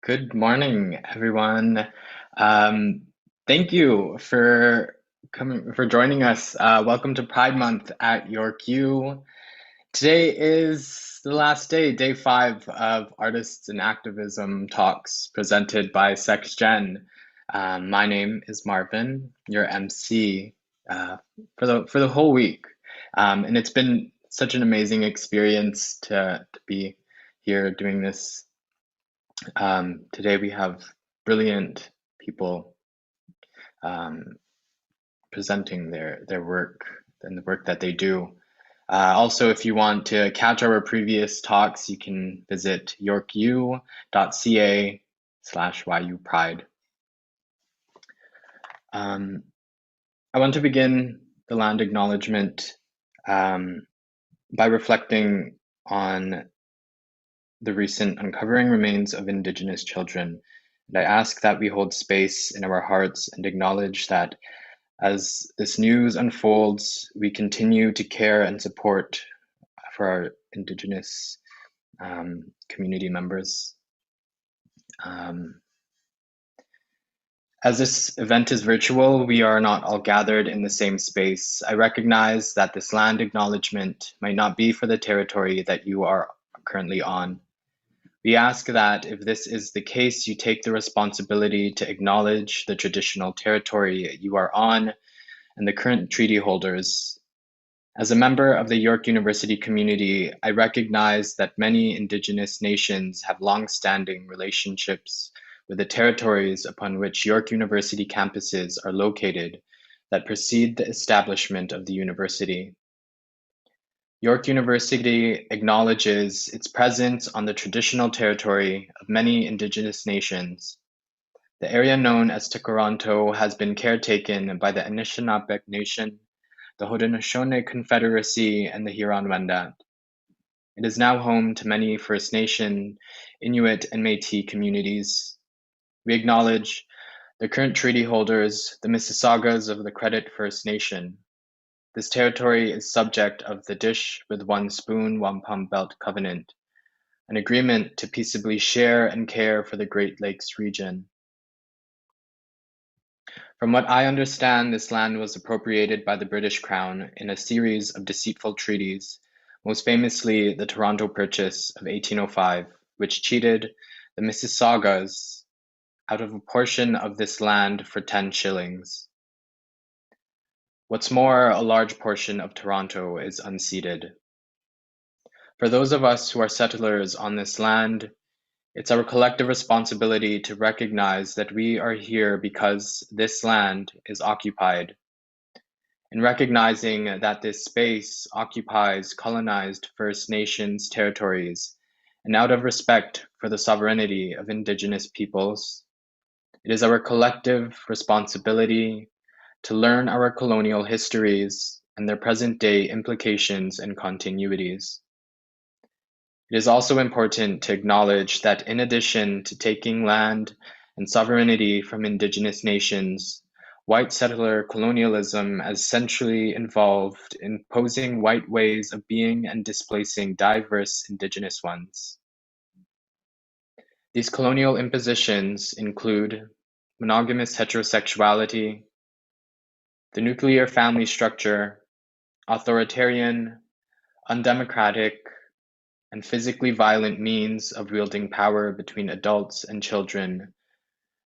Good morning, everyone. Um, Thank you for joining us. Welcome to Pride Month at York U. Today is the last day, day 5 of Artists and Activism talks presented by SexGen. My name is Marvin, your MC for the whole week, and it's been such an amazing experience to be here doing this. Today we have brilliant people um, presenting their work and the work that they do. Also, if you want to catch our previous talks, you can visit yorku.ca/yupride. I want to begin the land acknowledgement by reflecting on the recent uncovering remains of Indigenous children. And I ask that we hold space in our hearts and acknowledge that as this news unfolds, we continue to care and support for our Indigenous community members. As this event is virtual, we are not all gathered in the same space. I recognize that this land acknowledgement might not be for the territory that you are currently on. We ask that if this is the case, you take the responsibility to acknowledge the traditional territory you are on and the current treaty holders. As a member of the York University community, I recognize that many Indigenous nations have long-standing relationships with the territories upon which York University campuses are located that precede the establishment of the university. York University acknowledges its presence on the traditional territory of many Indigenous nations. The area known as Tkaronto has been caretaken by the Anishinaabe Nation, the Haudenosaunee Confederacy, and the Huron-Wendat. It is now home to many First Nation, Inuit, and Métis communities. We acknowledge the current treaty holders, the Mississaugas of the Credit First Nation. This territory is subject of the Dish with One Spoon, Wampum Belt Covenant, an agreement to peaceably share and care for the Great Lakes region. From what I understand, this land was appropriated by the British Crown in a series of deceitful treaties, most famously the Toronto Purchase of 1805, which cheated the Mississaugas out of a portion of this land for 10 shillings. What's more, a large portion of Toronto is unceded. For those of us who are settlers on this land, it's our collective responsibility to recognize that we are here because this land is occupied. In recognizing that this space occupies colonized First Nations territories, and out of respect for the sovereignty of Indigenous peoples, it is our collective responsibility to learn our colonial histories and their present-day implications and continuities. It is also important to acknowledge that in addition to taking land and sovereignty from Indigenous nations, white settler colonialism has centrally involved in imposing white ways of being and displacing diverse Indigenous ones. These colonial impositions include monogamous heterosexuality, the nuclear family structure, authoritarian, undemocratic, and physically violent means of wielding power between adults and children,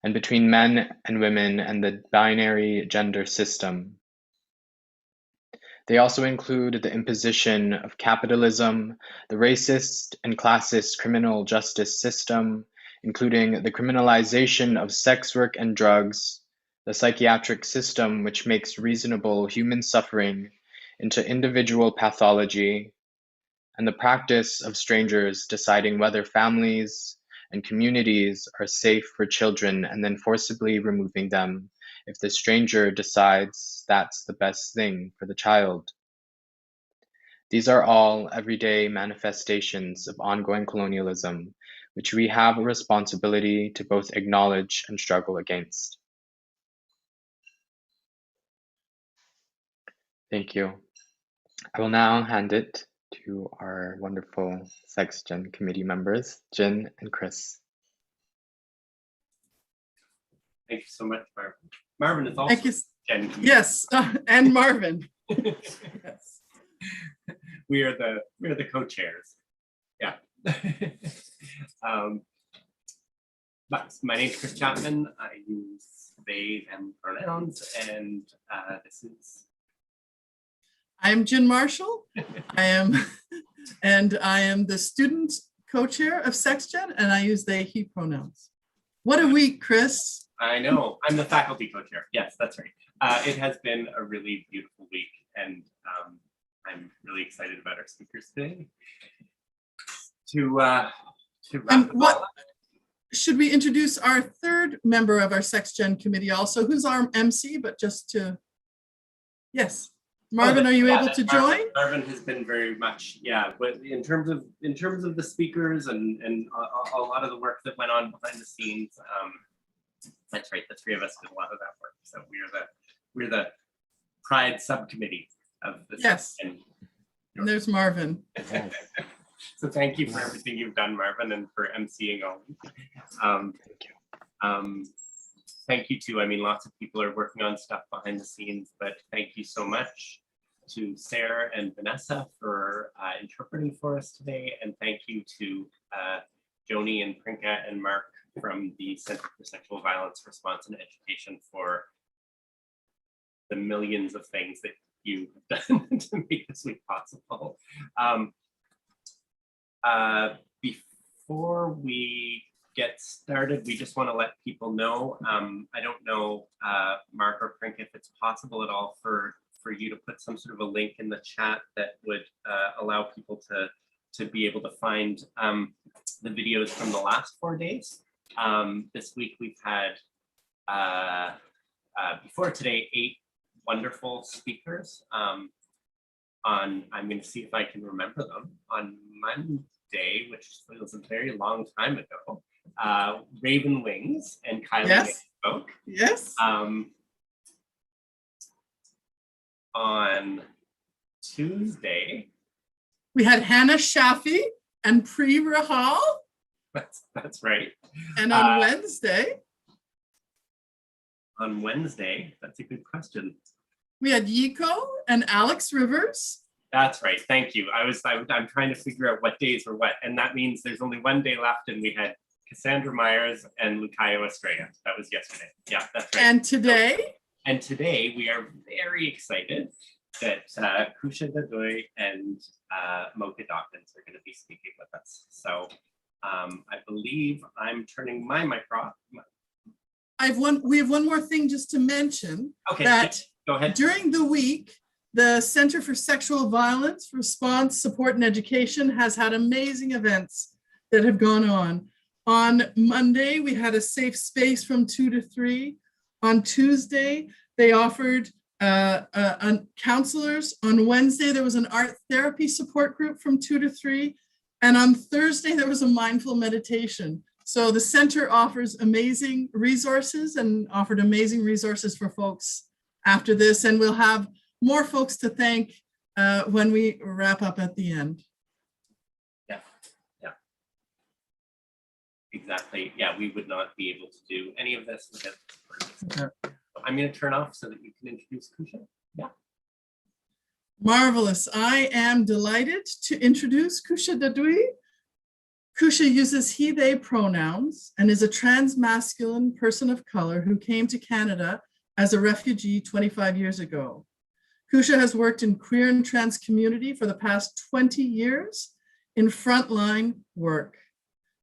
and between men and women and the binary gender system. They also include the imposition of capitalism, the racist and classist criminal justice system, including the criminalization of sex work and drugs, the psychiatric system which makes reasonable human suffering into individual pathology, and the practice of strangers deciding whether families and communities are safe for children and then forcibly removing them if the stranger decides that's the best thing for the child. These are all everyday manifestations of ongoing colonialism, which we have a responsibility to both acknowledge and struggle against. Thank you. I will now hand it to our wonderful SexGen committee members, Jin and Chris. Thank you so much, Marvin. Marvin is Thank also you. Gen Q. Yes, and Marvin. Yes. we are the co-chairs. Yeah. But my name is Chris Chapman. I use they, them pronouns, and this is. I'm Jen Marshall. I am the student co-chair of SexGen, and I use they, he pronouns. What a week, Chris. I know. I'm the faculty co-chair. Yes, that's right. It has been a really beautiful week, and I'm really excited about our speakers today. To wrap it all up. Should we introduce our third member of our SexGen committee also? Who's our MC, but just to, yes. Marvin, are you able to join? Marvin has been very much, yeah, but in terms of the speakers and a lot of the work that went on behind the scenes, that's right, the three of us did a lot of that work. So we're the Pride subcommittee of the yes. And there's Marvin. So thank you for everything you've done, Marvin, and for emceeing all. Thank you. Thank you too. I mean, lots of people are working on stuff behind the scenes, but thank you so much to Sarah and Vanessa for interpreting for us today. And thank you to Joni and Prinka and Mark from the Center for Sexual Violence Response and Education for the millions of things that you have done to make this week possible. Before we get started, we just want to let people know, I don't know, Mark or Prinka, if it's possible at all for you to put some sort of a link in the chat that would allow people to be able to find the videos from the last 4 days. This week we've had, before today, 8 wonderful speakers I'm going to see if I can remember them. On Monday, which feels a very long time ago, Raven Wings and Kylie yes. spoke. Yes. On Tuesday, we had Hannah Shafi and Pri Rahal. That's right. And on Wednesday. On Wednesday, that's a good question. We had Yiko and Alex Rivers. That's right. Thank you. I'm trying to figure out what days were what, and that means there's only one day left, and we had Cassandra Myers and Lucayo Estrella. That was yesterday. Yeah, that's right. And today? And today we are very excited that Kusha Dadui and Moka Dawkins are going to be speaking with us. So I believe I'm turning my micro. We have one more thing just to mention. Okay, that go ahead. During the week, the Center for Sexual Violence Response, Support, and Education has had amazing events that have gone on. On Monday, we had a safe space from 2 to 3. On Tuesday, they offered counselors. On Wednesday, there was an art therapy support group from 2 to 3. And on Thursday, there was a mindful meditation. So the center offers amazing resources and offered amazing resources for folks after this. And we'll have more folks to thank when we wrap up at the end. Yeah. Exactly. Yeah, we would not be able to do any of this without this. Okay. I'm going to turn off so that you can introduce Kusha. Yeah. Marvelous. I am delighted to introduce Kusha Dadui. Kusha uses he, they pronouns and is a trans-masculine person of color who came to Canada as a refugee 25 years ago. Kusha has worked in queer and trans community for the past 20 years in frontline work.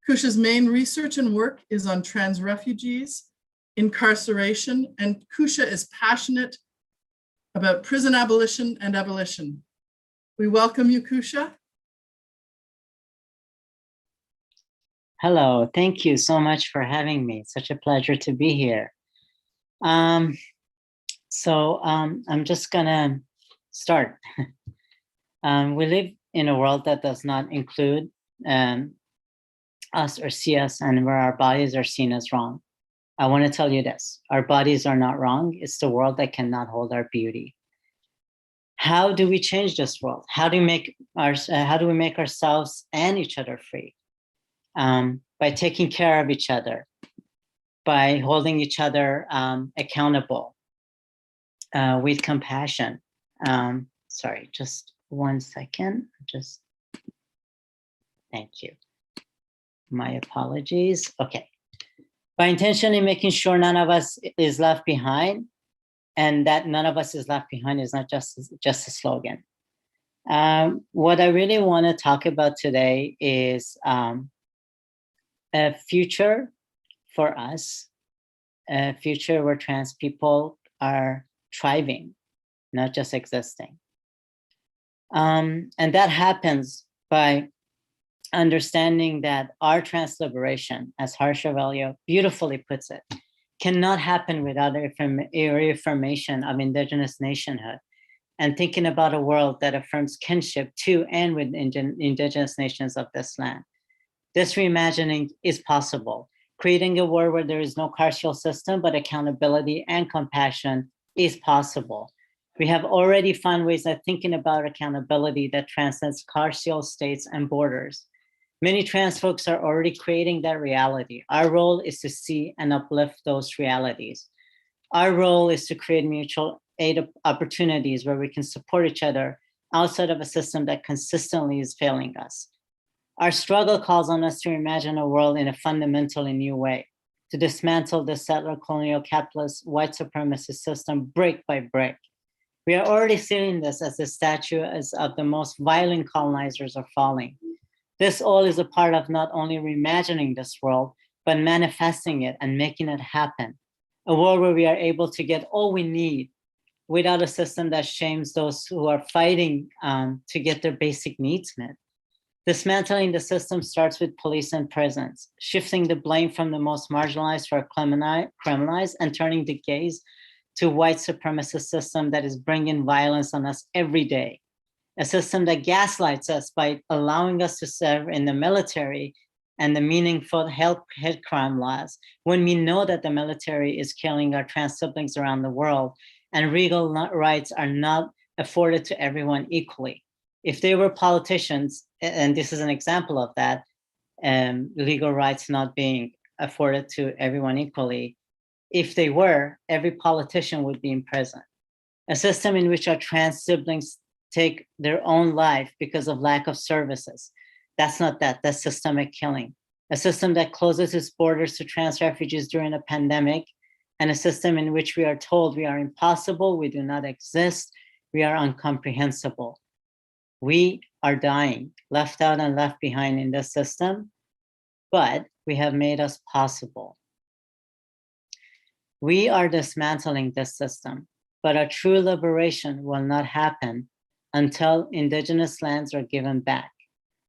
Kusha's main research and work is on trans refugees, incarceration, and Kusha is passionate about prison abolition and abolition. We welcome you, Kusha. Hello, thank you so much for having me. It's such a pleasure to be here. I'm just gonna start. We live in a world that does not include us or see us, and where our bodies are seen as wrong. I want to tell you this: our bodies are not wrong. It's the world that cannot hold our beauty. How do we change this world? How do we make ourselves and each other free? By taking care of each other, by holding each other accountable with compassion. Sorry, just 1 second. Thank you. My apologies. Okay. By intentionally making sure none of us is left behind, and that none of us is left behind is not just a slogan. What I really want to talk about today is a future for us, a future where trans people are thriving, not just existing. And that happens by understanding that our trans liberation, as Harsha Valio beautifully puts it, cannot happen without a reaffirmation of Indigenous nationhood and thinking about a world that affirms kinship to and with Indigenous nations of this land. This reimagining is possible. Creating a world where there is no carceral system, but accountability and compassion is possible. We have already found ways of thinking about accountability that transcends carceral states and borders. Many trans folks are already creating that reality. Our role is to see and uplift those realities. Our role is to create mutual aid opportunities where we can support each other outside of a system that consistently is failing us. Our struggle calls on us to imagine a world in a fundamentally new way, to dismantle the settler colonial capitalist white supremacist system brick by brick. We are already seeing this as the statues of the most violent colonizers are falling. This all is a part of not only reimagining this world, but manifesting it and making it happen. A world where we are able to get all we need without a system that shames those who are fighting to get their basic needs met. Dismantling the system starts with police and prisons, shifting the blame from the most marginalized for criminalized and turning the gaze to white supremacist system that is bringing violence on us every day. A system that gaslights us by allowing us to serve in the military and the meaningful hate crime laws when we know that the military is killing our trans siblings around the world and legal rights are not afforded to everyone equally. If they were politicians, and this is an example of that, legal rights not being afforded to everyone equally, if they were, every politician would be in prison. A system in which our trans siblings take their own life because of lack of services. That's not that, that's systemic killing. A system that closes its borders to trans refugees during a pandemic, and a system in which we are told we are impossible, we do not exist, we are incomprehensible. We are dying, left out and left behind in this system, but we have made us possible. We are dismantling this system, but our true liberation will not happen until Indigenous lands are given back,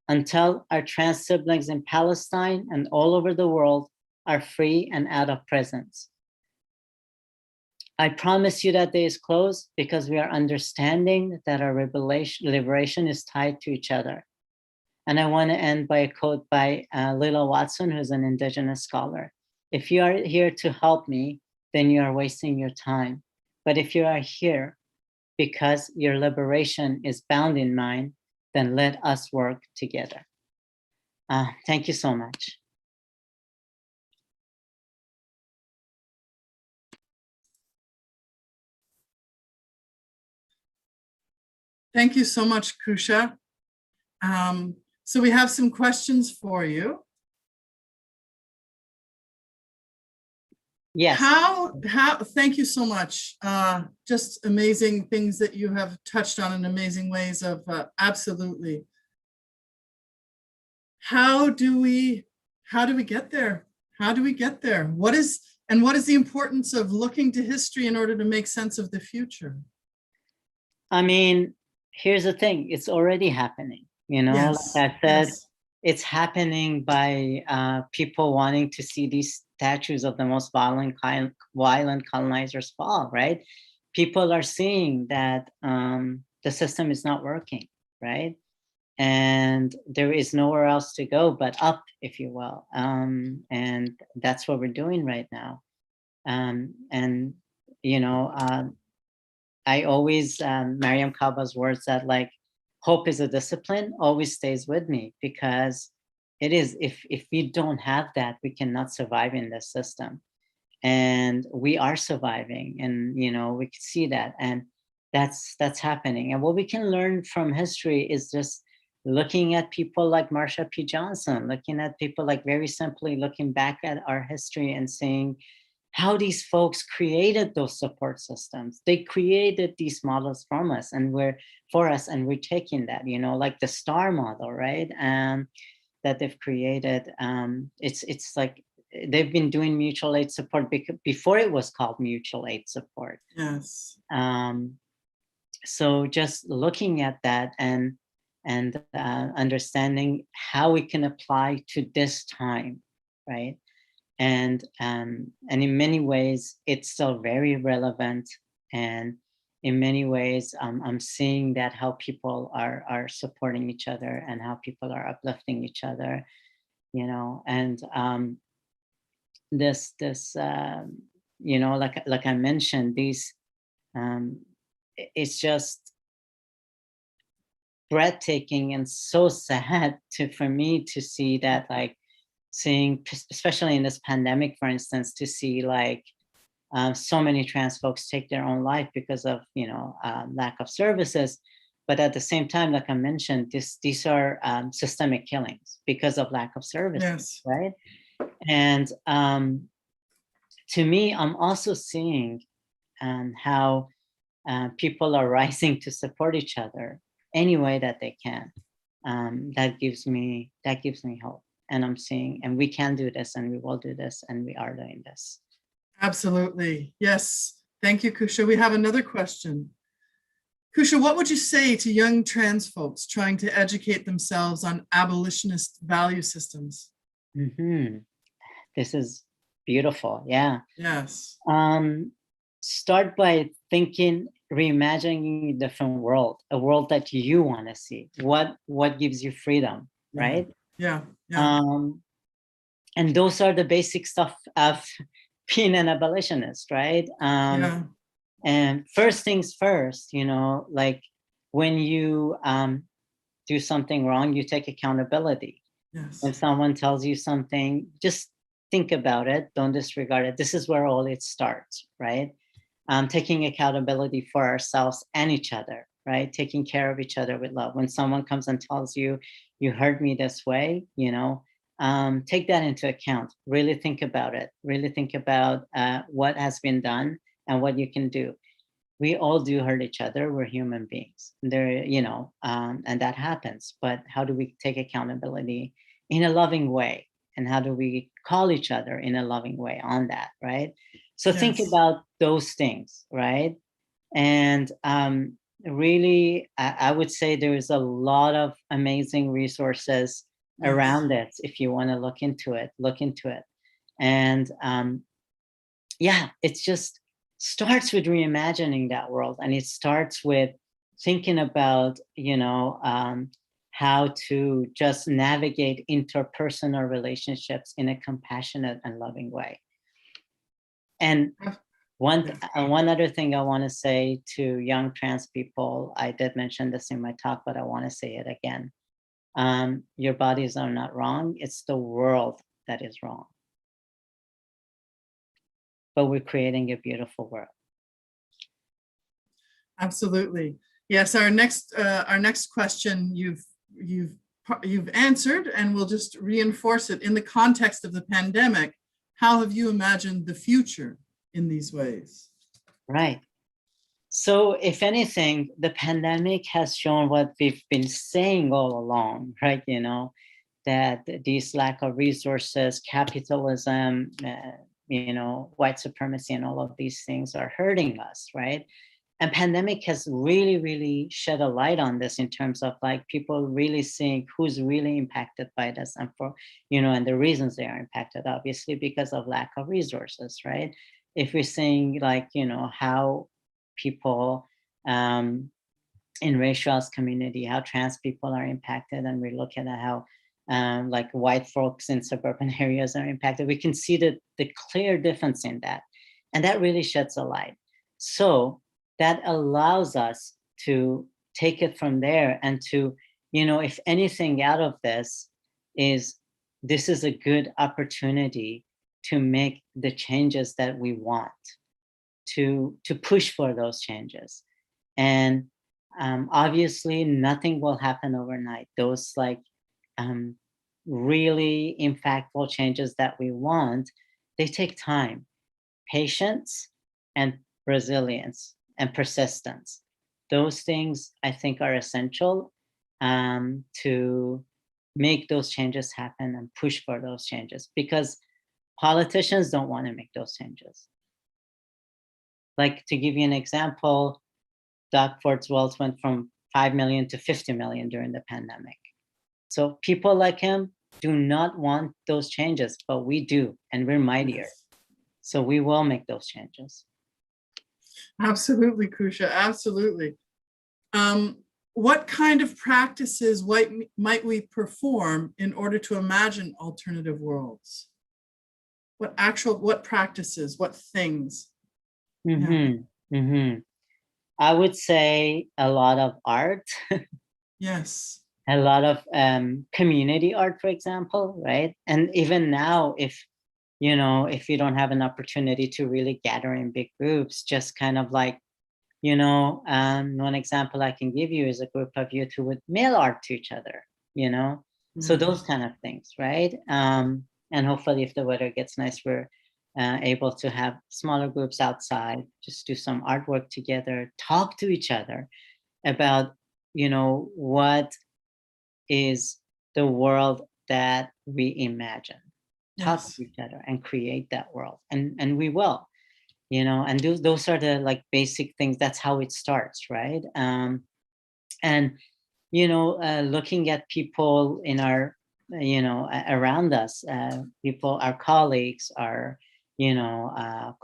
until our trans siblings in Palestine and all over the world are free and out of prisons. I promise you that day is close because we are understanding that our liberation is tied to each other. And I want to end by a quote by Lila Watson, who's an Indigenous scholar. If you are here to help me, then you are wasting your time. But if you are here because your liberation is bound in mine, then let us work together. Thank you so much. Thank you so much, Kusha. So we have some questions for you. Yes. Thank you so much. Just amazing things that you have touched on in amazing ways of absolutely. How do we get there? How do we get there? What is the importance of looking to history in order to make sense of the future? I mean, here's the thing, it's already happening, you know, Yes, like I said, yes. It's happening by people wanting to see these statues of the most violent colonizers fall, right? People are seeing that the system is not working, right? And there is nowhere else to go but up, if you will. And that's what we're doing right now. And, you know, I always, Mariam Kaba's words that like, hope is a discipline always stays with me because it is, if we don't have that, we cannot survive in this system. and we are surviving, and we can see that, and that's happening. And what we can learn from history is just looking at people like Marsha P. Johnson, looking at people like, very simply looking back at our history and saying how these folks created those support systems. They created these models from us, and for us, and we're taking that, like the STAR model, right? That they've created. It's like they've been doing mutual aid support before it was called mutual aid support. Yes. So just looking at that and understanding how we can apply to this time, right? And in many ways, it's still very relevant. And in many ways, I'm seeing that how people are supporting each other and how people are uplifting each other, and this like I mentioned, these it's just breathtaking and so sad for me to see that, like, seeing, especially in this pandemic, for instance, to see like so many trans folks take their own life because of lack of services. But at the same time, like I mentioned, these are systemic killings because of lack of services. Yes. Right? And to me, I'm also seeing how people are rising to support each other any way that they can. That gives me hope. And I'm seeing, and we can do this, and we will do this, and we are doing this. Absolutely. Yes. Thank you, Kusha. We have another question. Kusha, what would you say to young trans folks trying to educate themselves on abolitionist value systems? Mm-hmm. This is beautiful. Yeah. Yes. Start by thinking, reimagining a different world, a world that you want to see. What gives you freedom, right? Yeah. Yeah. And those are the basic stuff of being an abolitionist, right? Yeah. And first things first, like when you do something wrong, you take accountability. Yes. When someone tells you something, just think about it, don't disregard it. This is where all it starts, right? Taking accountability for ourselves and each other, right? Taking care of each other with love. When someone comes and tells you, you hurt me this way, take that into account. Really think about it. Really think about what has been done and what you can do. We all do hurt each other. We're human beings. And that happens. But how do we take accountability in a loving way? And how do we call each other in a loving way on that, right? So Yes. think about those things, right? And really, I would say there is a lot of amazing resources around it. If you want to look into it. And it just starts with reimagining that world. And it starts with thinking about, how to just navigate interpersonal relationships in a compassionate and loving way. And one other thing I want to say to young trans people, I did mention this in my talk, but I want to say it again. Your bodies are not wrong. It's the world that is wrong. But we're creating a beautiful world. Absolutely. Yes. Our next question you've answered, and we'll just reinforce it in the context of the pandemic. How have you imagined the future in these ways? Right. So if anything, the pandemic has shown what we've been saying all along, right? That these lack of resources, capitalism, white supremacy, and all of these things are hurting us, right? And pandemic has really, really shed a light on this in terms of like people really seeing who's really impacted by this, and and the reasons they are impacted, obviously because of lack of resources, right? If we're seeing like, how people in racialized community, how trans people are impacted, and we look at how like white folks in suburban areas are impacted, we can see the clear difference in that. And that really sheds a light. So that allows us to take it from there and to, if anything out of this is a good opportunity to make the changes that we want, to push for those changes. And obviously nothing will happen overnight. Those like really impactful changes that we want, they take time, patience, and resilience and persistence. Those things I think are essential to make those changes happen and push for those changes, because politicians don't want to make those changes. Like, to give you an example, Doug Ford's wealth went from 5 million to 50 million during the pandemic. So people like him do not want those changes, but we do, and we're mightier. Yes. So we will make those changes. Absolutely, Kusha, absolutely. What kind of practices might we perform in order to imagine alternative worlds? What practices, what things? I would say a lot of art. Yes. A lot of community art, for example, right? And even now, if you don't have an opportunity to really gather in big groups, just kind of like, one example I can give you is a group of youth who would mail art to each other, So those kind of things, right? And hopefully if the weather gets nice, we're able to have smaller groups outside, just do some artwork together, talk to each other about, what is the world that we imagine. Talk Yes. to each other and create that world. And we will, and those are the like basic things. That's how it starts, right? And looking at people in our, around us, people, our colleagues, our,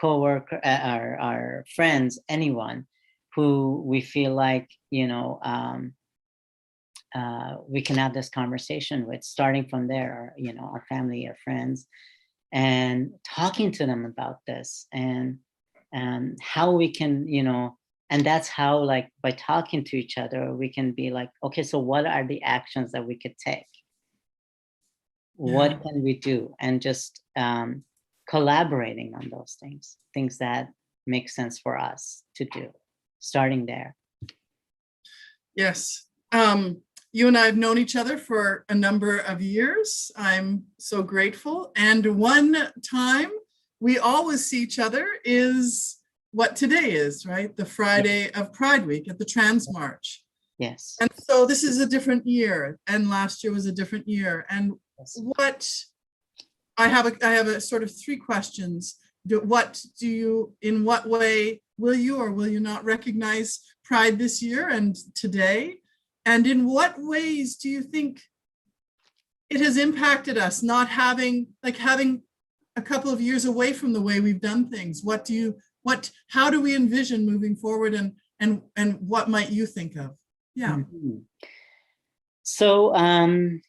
co-worker, our friends, anyone who we feel like, we can have this conversation with, starting from there, our family, our friends, and talking to them about this, and how we can, and that's how, like, by talking to each other, we can be like, okay, so what are the actions that we could take? What can we do? And just collaborating on those things that make sense for us to do, starting there. Yes. You and I have known each other for a number of years. I'm so grateful. And one time we always see each other is what today is, right? The Friday of Pride Week at the Trans March. Yes. And so this is a different year, and last year was a different year. And what I have a sort of 3 questions. In what way will you or will you not recognize Pride this year and today? And in what ways do you think it has impacted us, not having a couple of years away from the way we've done things? How do we envision moving forward, and what might you think of? Yeah. Mm-hmm. So I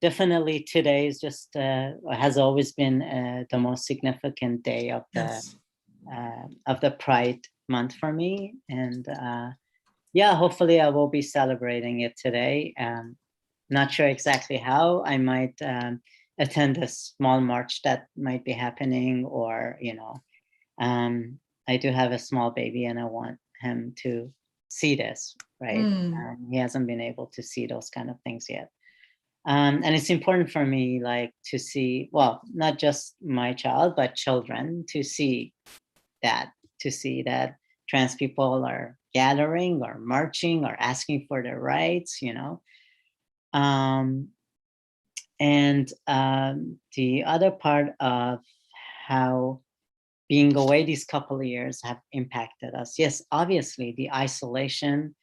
definitely, today is just has always been the most significant day of the Pride month for me, and hopefully I will be celebrating it today. Not sure exactly how. I might attend a small march that might be happening, or I do have a small baby and I want him to see this, right? He hasn't been able to see those kind of things yet. And it's important for me, like, to see, well, not just my child, but children, to see that trans people are gathering or marching or asking for their rights, and the other part of how being away these couple of years have impacted us. Yes, obviously the isolation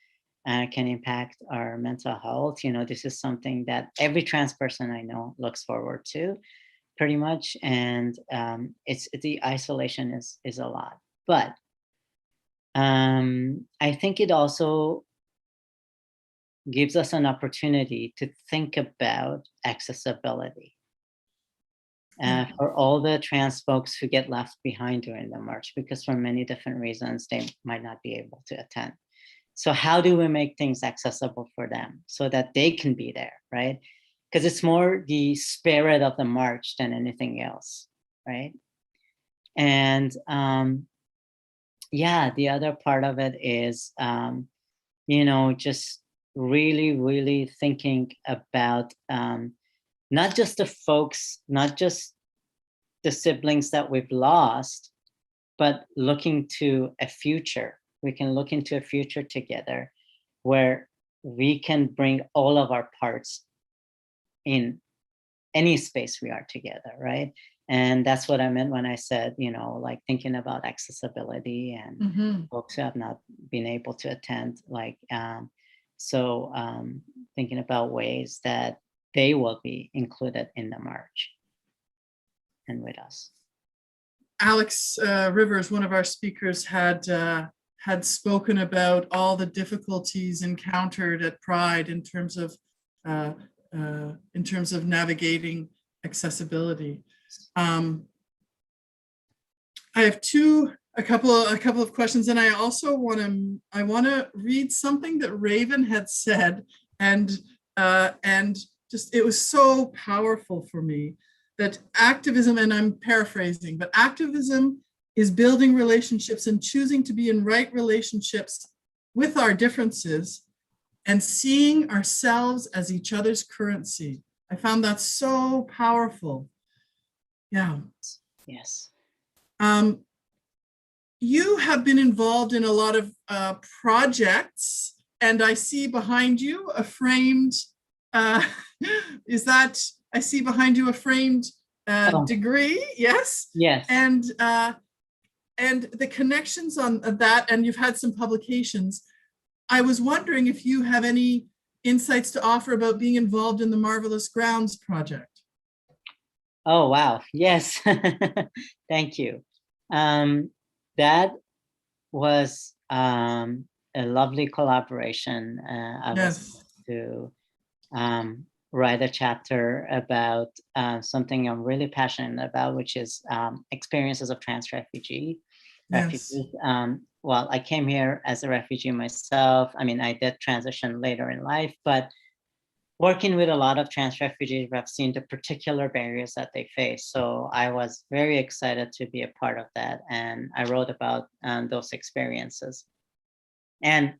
can impact our mental health. This is something that every trans person I know looks forward to, pretty much. And it's the isolation is a lot. But I think it also gives us an opportunity to think about accessibility. For all the trans folks who get left behind during the march, because for many different reasons, they might not be able to attend. So how do we make things accessible for them so that they can be there, right? because it's more the spirit of the march than anything else, right? And yeah, the other part of it is, you know, just really thinking about not just the folks, not just the siblings that we've lost, but looking to a future. We can look into a future together where we can bring all of our parts in any space we are together, right? And that's what I meant when I said, you know, like thinking about accessibility and folks who have not been able to attend, like, thinking about ways that they will be included in the march and with us. Alex Rivers, one of our speakers, had spoken about all the difficulties encountered at Pride in terms of navigating accessibility. I have a couple of questions, and I also want to read something that Raven had said, and just it was so powerful for me, that activism, and I'm paraphrasing, but activism is building relationships and choosing to be in right relationships with our differences and seeing ourselves as each other's currency. I found that so powerful. Yeah. Yes. You have been involved in a lot of projects, and I see behind you a framed, I see behind you a framed degree, yes? Yes. And the connections on that, and you've had some publications. I was wondering if you have any insights to offer about being involved in the Marvelous Grounds project. Oh, wow. Yes. Thank you. That was a lovely collaboration. I was able to write a chapter about something I'm really passionate about, which is experiences of trans refugees. Well, I came here as a refugee myself. I mean, I did transition later in life, but working with a lot of trans refugees, I've seen the particular barriers that they face. So I was very excited to be a part of that. And I wrote about those experiences. And,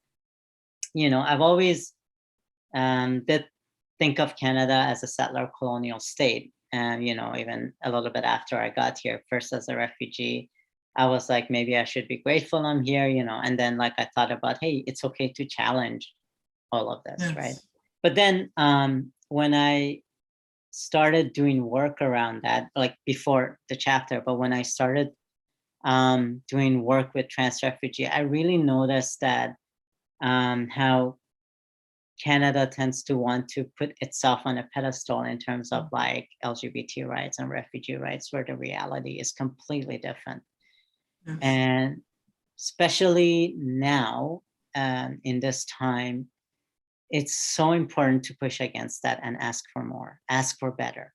you know, I've always did think of Canada as a settler colonial state. And, you know, even a little bit after I got here, first as a refugee, I was like, maybe I should be grateful I'm here, you know, and then like I thought about, hey, it's okay to challenge all of this, right? But then when I started doing work around that, like before the chapter, but when I started doing work with trans refugee, I really noticed that how Canada tends to want to put itself on a pedestal in terms of like LGBT rights and refugee rights, where the reality is completely different. Yes. And especially now, in this time, it's so important to push against that and ask for more, ask for better,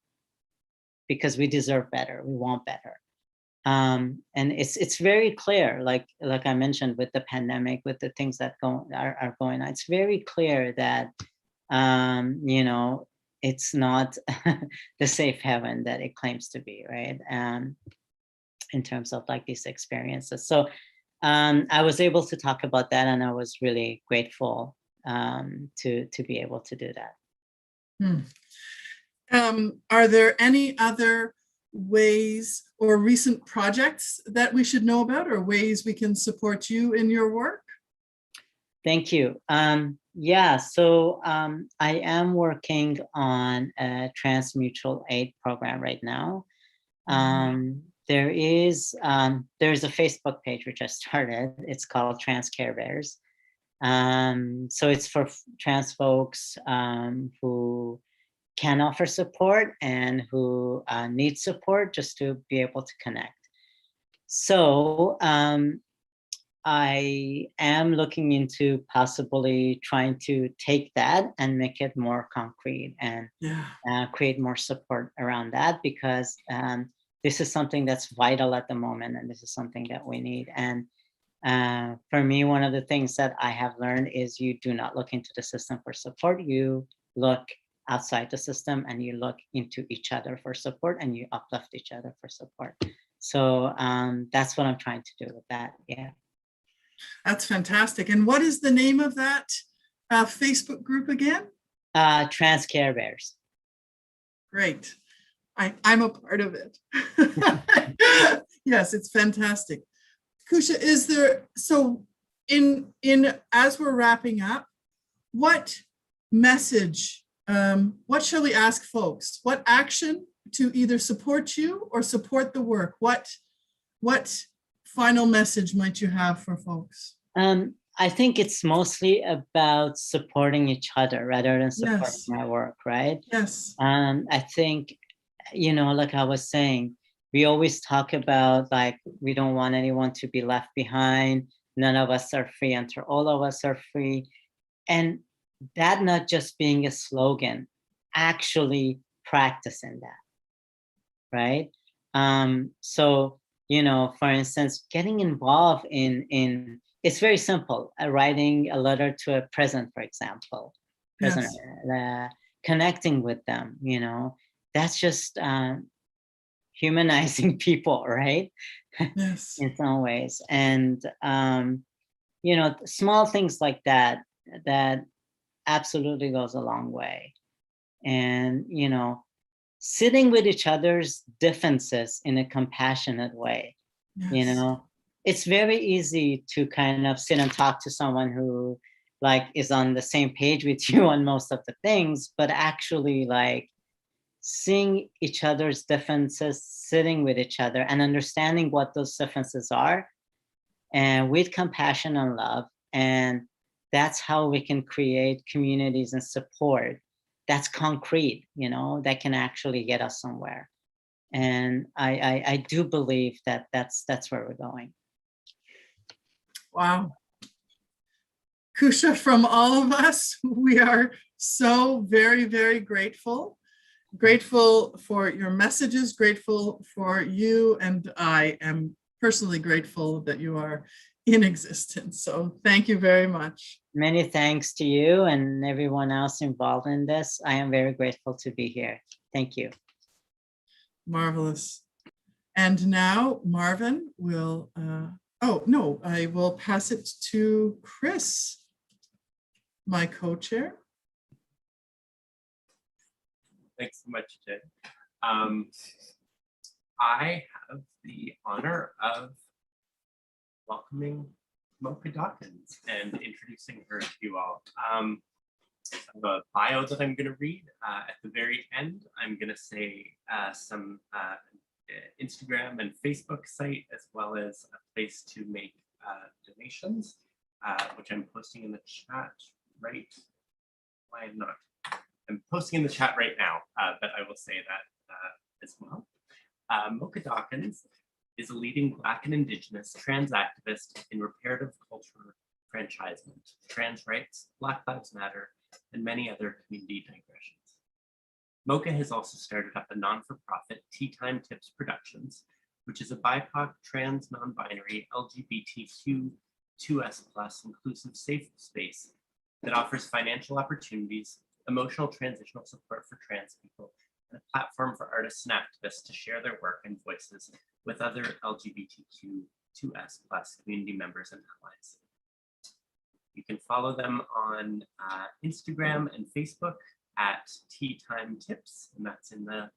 because we deserve better, we want better. And it's very clear, like I mentioned, with the pandemic, with the things that are going on, it's very clear that, you know, it's not the safe haven that it claims to be, right? In terms of like these experiences. So I was able to talk about that, and I was really grateful to be able to do that. Are there any other ways or recent projects that we should know about, or ways we can support you in your work? Thank you. Yeah, so I am working on a trans mutual aid program right now. There's a Facebook page which I started. It's called Trans Care Bears. So it's for trans folks who can offer support and who need support just to be able to connect. So I am looking into possibly trying to take that and make it more concrete and create more support around that, because this is something that's vital at the moment, and this is something that we need. And for me, one of the things that I have learned is you do not look into the system for support, you look outside the system, and you look into each other for support, and you uplift each other for support. So that's what I'm trying to do with that. Yeah. That's fantastic. And what is the name of that Facebook group again? Trans Care Bears. Great. I'm a part of it. Yes, it's fantastic. Kusha, is there, so in as we're wrapping up, what message, what shall we ask folks? What action to either support you or support the work? What final message might you have for folks? I think it's mostly about supporting each other rather than supporting my work, right? Yes. I think, you know, like I was saying, we always talk about like, we don't want anyone to be left behind. None of us are free until all of us are free. And that not just being a slogan, actually practicing that, right? So, you know, for instance, getting involved in it's very simple. Writing a letter to a prison, for example, prisoner, connecting with them, you know, that's just humanizing people, right? Yes. In some ways. And, you know, small things like that, that absolutely goes a long way. And, you know, sitting with each other's differences in a compassionate way, you know, it's very easy to kind of sit and talk to someone who like is on the same page with you on most of the things, but actually like seeing each other's differences, sitting with each other and understanding what those differences are, and with compassion and love. And that's how we can create communities and support that's concrete, you know, that can actually get us somewhere. And I do believe that that's where we're going. Wow. Kusha, from all of us, we are so very, very grateful. Grateful for your messages, grateful for you, and I am personally grateful that you are in existence. So thank you very much. Many thanks to you and everyone else involved in this. I am very grateful to be here. Thank you. Marvelous. And now Marvin will, oh no, I will pass it to Chris, my co-chair. Thanks so much, Jen. I have the honor of welcoming Moka Dawkins and introducing her to you all. I have a bio that I'm going to read. At the very end, I'm going to say some Instagram and Facebook site, as well as a place to make donations, which I'm posting in the chat right. Why not? I'm posting in the chat right now, but I will say that as well. Moka Dawkins is a leading Black and Indigenous trans activist in reparative culture, franchisement, trans rights, Black Lives Matter, and many other community digressions. Moka has also started up a non-for-profit Tea Time Tips Productions, which is a BIPOC, trans, non-binary, LGBTQ, 2S+, inclusive safe space that offers financial opportunities, emotional transitional support for trans people, and a platform for artists and activists to share their work and voices with other LGBTQ 2S+ community members and allies. You can follow them on Instagram and Facebook at Tea Time Tips, and that's in the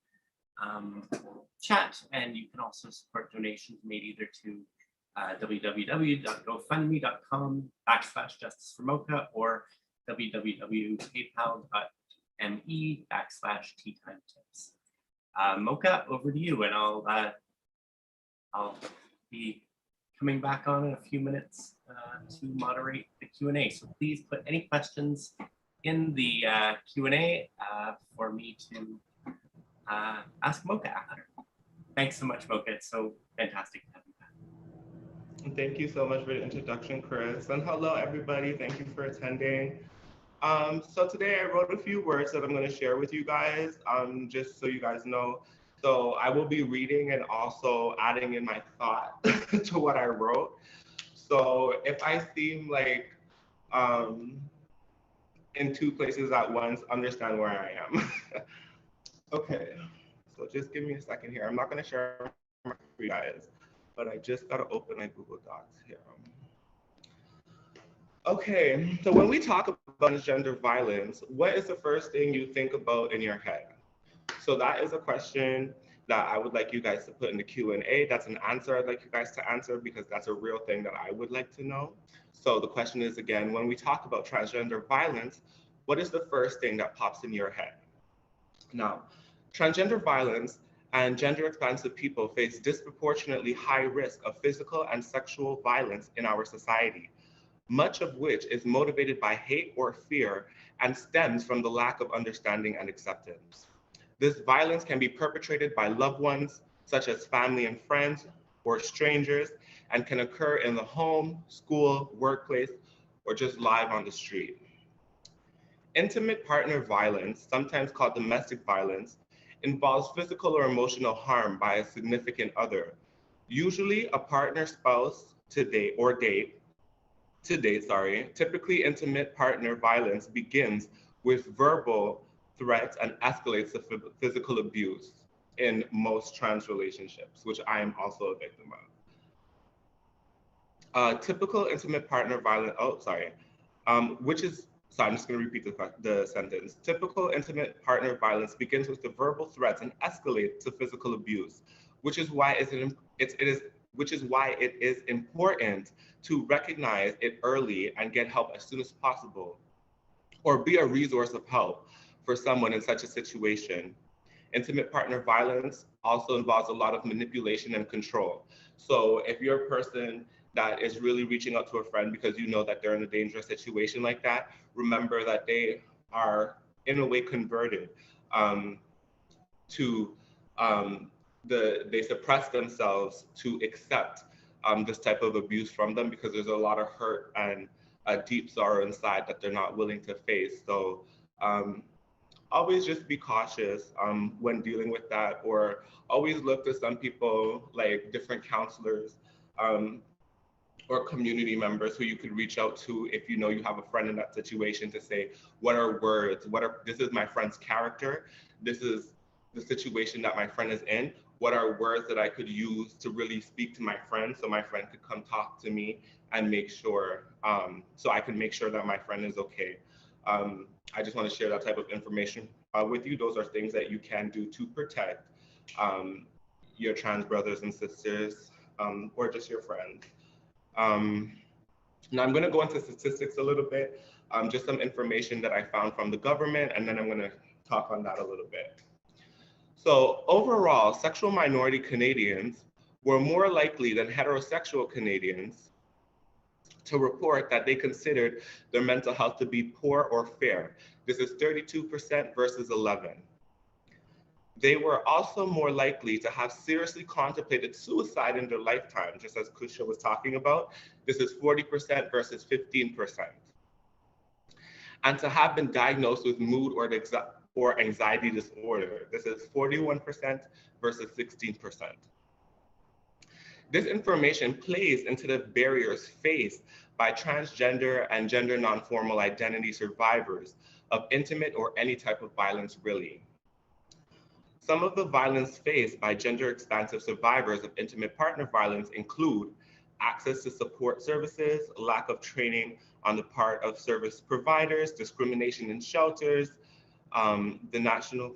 chat. And you can also support donations made either to www.gofundme.com/justiceformoka or www.paypal.me/teatimetips. Moka, over to you, and I'll be coming back on in a few minutes to moderate the Q&A. So please put any questions in the Q&A for me to ask Moka after. Thanks so much, Moka. It's so fantastic to have you back. Thank you so much for the introduction, Chris. And hello, everybody. Thank you for attending. So today I wrote a few words that I'm going to share with you guys, just so you guys know. So I will be reading and also adding in my thought to what I wrote. So if I seem like in two places at once understand where I am. Okay, so just give me a second here. I'm not going to share my screen for you guys, but I just got to open my Google Docs here. Okay, so when we talk about transgender violence, what is the first thing you think about in your head? So that is a question that I would like you guys to put in the Q&A. That's an answer I'd like you guys to answer because that's a real thing that I would like to know. So the question is, again, when we talk about transgender violence, what is the first thing that pops in your head? Now, transgender violence and gender expansive people face disproportionately high risk of physical and sexual violence in our society, much of which is motivated by hate or fear and stems from the lack of understanding and acceptance. This violence can be perpetrated by loved ones, such as family and friends, or strangers, and can occur in the home, school, workplace, or just live on the street. Intimate partner violence, sometimes called domestic violence, involves physical or emotional harm by a significant other, usually a partner, spouse, Typically, intimate partner violence begins with verbal threats and escalates to physical abuse in most trans relationships, which I am also a victim of. Typical intimate partner violence, I'm just going to repeat the sentence. Typical intimate partner violence begins with the verbal threats and escalates to physical abuse, which is why it is important to recognize it early and get help as soon as possible, or be a resource of help for someone in such a situation. Intimate partner violence also involves a lot of manipulation and control. So if you're a person that is really reaching out to a friend because you know that they're in a dangerous situation like that, remember that they are in a way converted they suppress themselves to accept this type of abuse from them because there's a lot of hurt and a deep sorrow inside that they're not willing to face. So always just be cautious when dealing with that, or always look to some people like different counselors or community members who you could reach out to if you know you have a friend in that situation to say, what are words? This is my friend's character. This is the situation that my friend is in. What are words that I could use to really speak to my friend so my friend could come talk to me and make sure, so I can make sure that my friend is okay. I just want to share that type of information with you. Those are things that you can do to protect your trans brothers and sisters or just your friends. Now I'm going to go into statistics a little bit, just some information that I found from the government, and then I'm going to talk on that a little bit. So overall, sexual minority Canadians were more likely than heterosexual Canadians to report that they considered their mental health to be poor or fair. This is 32% versus 11%. They were also more likely to have seriously contemplated suicide in their lifetime, just as Kusha was talking about. This is 40% versus 15%. And to have been diagnosed with mood or anxiety disorder. This is 41% versus 16%. This information plays into the barriers faced by transgender and gender non-formal identity survivors of intimate or any type of violence really. Some of the violence faced by gender expansive survivors of intimate partner violence include access to support services, lack of training on the part of service providers, discrimination in shelters. The National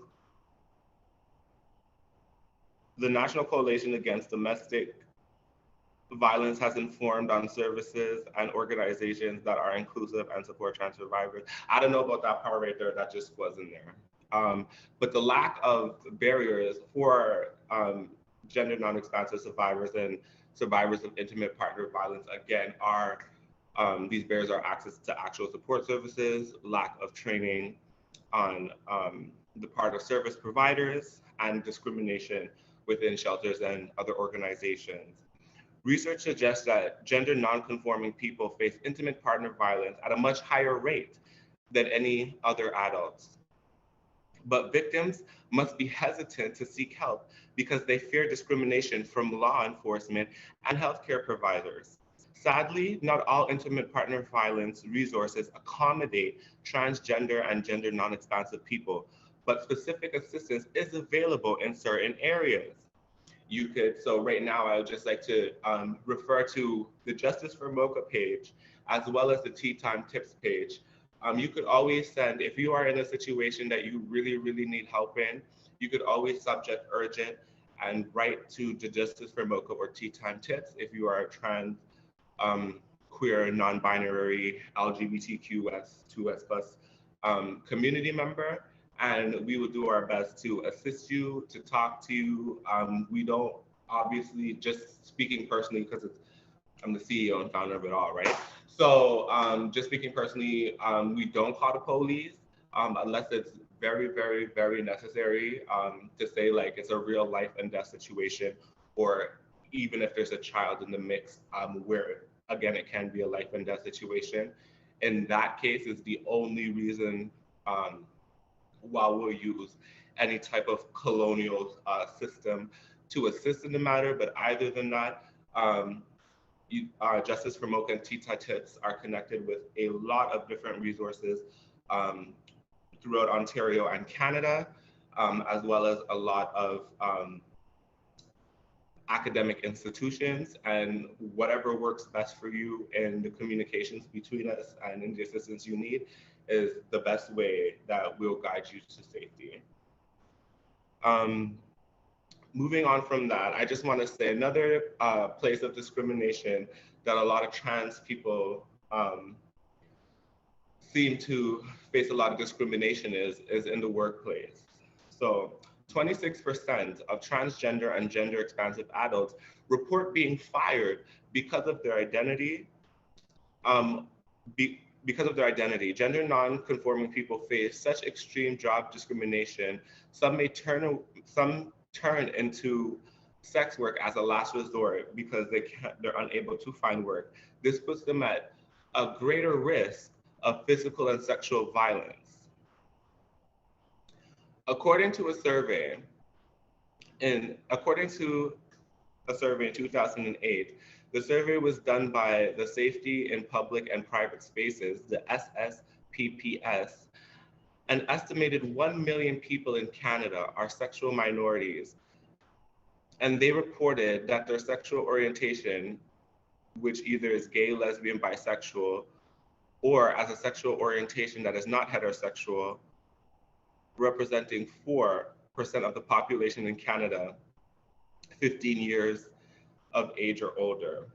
Coalition Against Domestic Violence has informed on services and organizations that are inclusive and support trans survivors. I don't know about that part right there, that just wasn't there. But the lack of barriers for gender non-expansive survivors and survivors of intimate partner violence, again, are these barriers are access to actual support services, lack of training on the part of service providers, and discrimination within shelters and other organizations. Research suggests that gender non-conforming people face intimate partner violence at a much higher rate than any other adults. But victims must be hesitant to seek help because they fear discrimination from law enforcement and healthcare providers. Sadly, not all intimate partner violence resources accommodate transgender and gender non-expansive people, but specific assistance is available in certain areas. You could, so right now I would just like to refer to the Justice for Moka page, as well as the Tea Time Tips page. You could always send, if you are in a situation that you really, really need help in, you could always subject urgent and write to the Justice for Moka or Tea Time Tips if you are a trans, queer, non-binary, LGBTQS2S plus community member. And we will do our best to assist you, to talk to you. We don't, obviously, just speaking personally, because I'm the CEO and founder of it all, right? So just speaking personally, we don't call the police unless it's very, very, very necessary to say like it's a real life and death situation, or even if there's a child in the mix where, again, it can be a life and death situation. In that case, is the only reason why we'll use any type of colonial system to assist in the matter. But either than that, Justice for Moka and Tea Time Tips are connected with a lot of different resources throughout Ontario and Canada, as well as a lot of academic institutions, and whatever works best for you in the communications between us and in the assistance you need is the best way that will guide you to safety. Moving on from that, I just want to say another place of discrimination that a lot of trans people seem to face a lot of discrimination is in the workplace. So 26% of transgender and gender expansive adults report being fired because of their identity. Because of their identity, gender non-conforming people face such extreme job discrimination. Some turn into sex work as a last resort because they're unable to find work. This puts them at a greater risk of physical and sexual violence. According to a survey in 2008, the survey was done by the Safety in Public and Private Spaces, the SSPPS. An estimated 1 million people in Canada are sexual minorities, and they reported that their sexual orientation, which either is gay, lesbian, bisexual, or as a sexual orientation that is not heterosexual, representing 4% of the population in Canada, 15 years of age or older.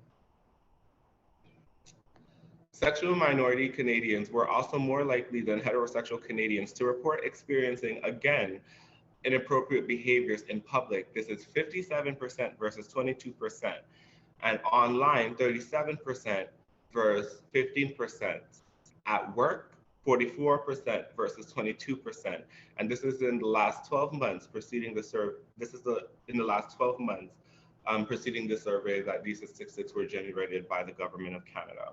Sexual minority Canadians were also more likely than heterosexual Canadians to report experiencing, again, inappropriate behaviors in public. This is 57% versus 22%, and online, 37% versus 15%. At work, 44% versus 22%. And this is in the last 12 months preceding the survey. In the last 12 months preceding the survey that these statistics were generated by the Government of Canada.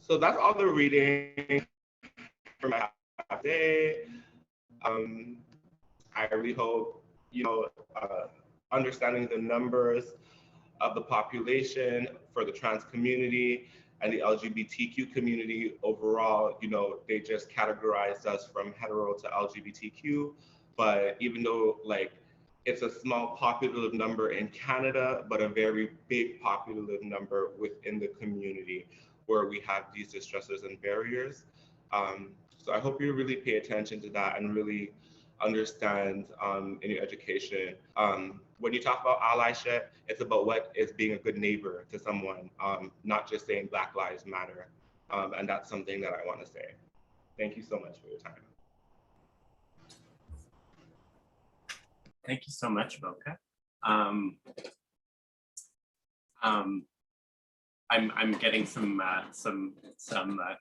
So that's all the reading for my day. I really hope, understanding the numbers of the population for the trans community and the LGBTQ community overall, they just categorized us from hetero to LGBTQ. But even though it's a small populative number in Canada, but a very big populative number within the community where we have these distressors and barriers. So I hope you really pay attention to that and really understand in your education. When you talk about allyship, it's about what is being a good neighbor to someone, not just saying Black Lives Matter. And that's something that I want to say. Thank you so much for your time. Thank you so much, Moka. I'm getting some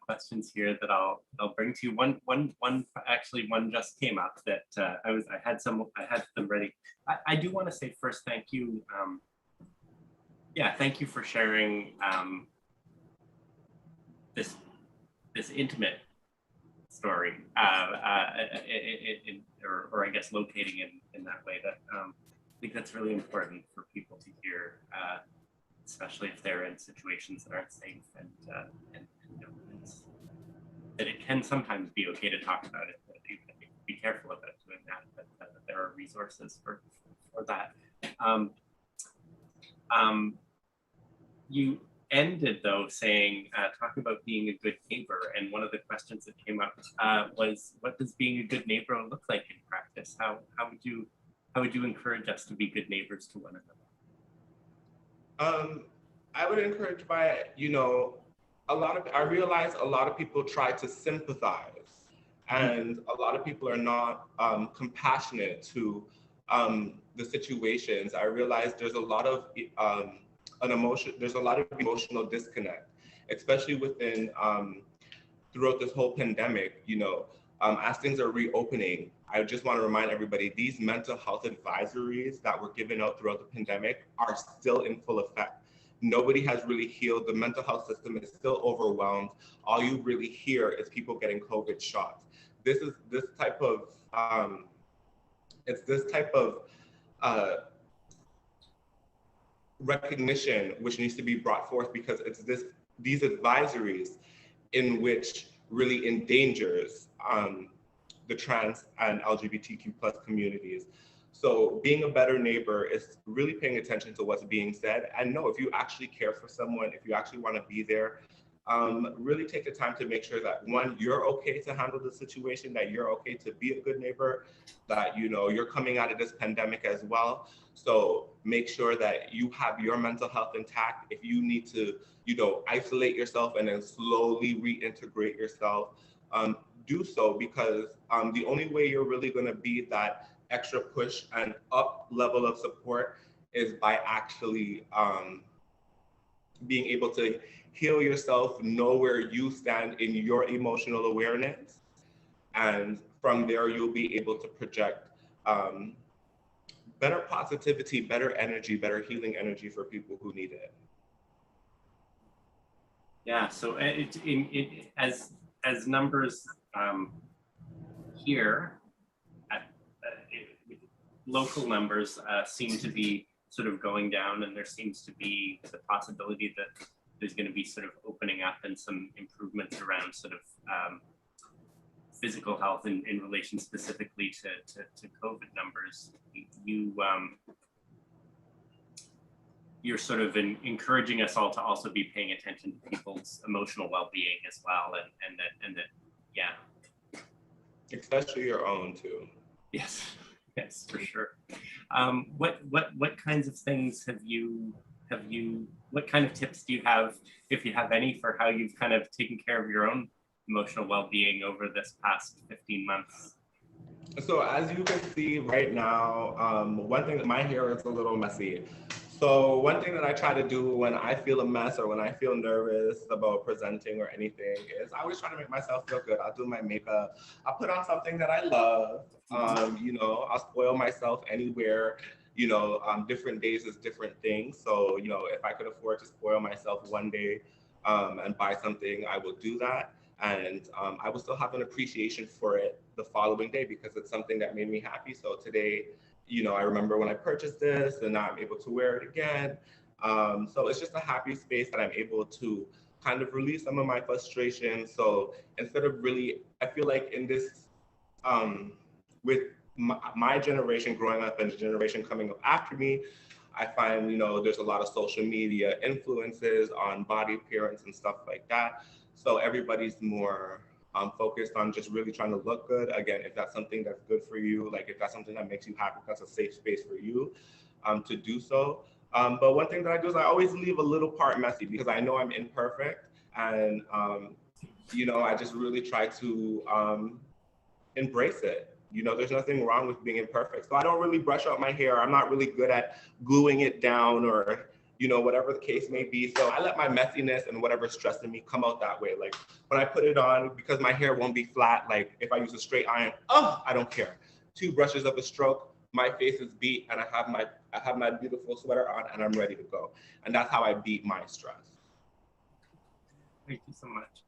questions here that I'll bring to you. One just came up that I had them ready. I do want to say first, thank you. Thank you for sharing this intimate story, or I guess locating in that way. That I think that's really important for people to hear. especially if they're in situations that aren't safe, and you know, that it can sometimes be okay to talk about it, but you be careful about doing that, but that there are resources for that. You ended though saying, talking about being a good neighbor, and one of the questions that came up was, what does being a good neighbor look like in practice? How would you encourage us to be good neighbors to one another? I would encourage by, you know, I realize a lot of people try to sympathize, and a lot of people are not compassionate to the situations. I realize there's a lot of emotional disconnect, especially within throughout this whole pandemic. You know, as things are reopening, I just want to remind everybody, these mental health advisories that were given out throughout the pandemic are still in full effect. Nobody has really healed. The mental health system is still overwhelmed. All you really hear is people getting COVID shots. This type of recognition which needs to be brought forth, because it's these advisories in which really endangers the trans and LGBTQ+ communities. So being a better neighbor is really paying attention to what's being said, and know if you actually care for someone, if you actually want to be there, really take the time to make sure that, one, you're okay to handle the situation, that you're okay to be a good neighbor, that, you know, you're coming out of this pandemic as well. So make sure that you have your mental health intact. If you need to, you know, isolate yourself and then slowly reintegrate yourself, do so, because the only way you're really going to be that extra push and up level of support is by actually being able to heal yourself, know where you stand in your emotional awareness, and from there you'll be able to project better positivity, better energy, better healing energy for people who need it. Yeah, so as numbers here at local numbers seem to be sort of going down, and there seems to be the possibility that there's going to be sort of opening up and some improvements around sort of physical health in relation specifically to COVID numbers. You're sort of encouraging us all to also be paying attention to people's emotional well-being as well, and that yeah, especially your own too. Yes, for sure. What kinds of things have you what kind of tips do you have, if you have any, for how you've kind of taken care of your own emotional well-being over this past 15 months? So as you can see right now, one thing, my hair is a little messy. So one thing that I try to do when I feel a mess or when I feel nervous about presenting or anything is I always try to make myself feel good. I'll do my makeup. I'll put on something that I love. You know, I'll spoil myself anywhere. You know, different days is different things. So, you know, if I could afford to spoil myself one day and buy something, I will do that. And I will still have an appreciation for it the following day because it's something that made me happy. So today, you know, I remember when I purchased this and now I'm able to wear it again. So it's just a happy space that I'm able to kind of release some of my frustration. So instead of really, I feel like in this, with my generation growing up and the generation coming up after me, I find, you know, there's a lot of social media influences on body appearance and stuff like that. So everybody's more focused on just really trying to look good. Again, if that's something that's good for you, like if that's something that makes you happy, that's a safe space for you to do so. But one thing that I do is I always leave a little part messy because I know I'm imperfect. And, you know, I just really try to embrace it. You know, there's nothing wrong with being imperfect. So I don't really brush out my hair. I'm not really good at gluing it down or, you know, whatever the case may be. So I let my messiness and whatever's stressing me come out that way. Like when I put it on, because my hair won't be flat, like if I use a straight iron, oh, I don't care. 2 brushes of a stroke, my face is beat and I have my beautiful sweater on and I'm ready to go. And that's how I beat my stress. Thank you so much.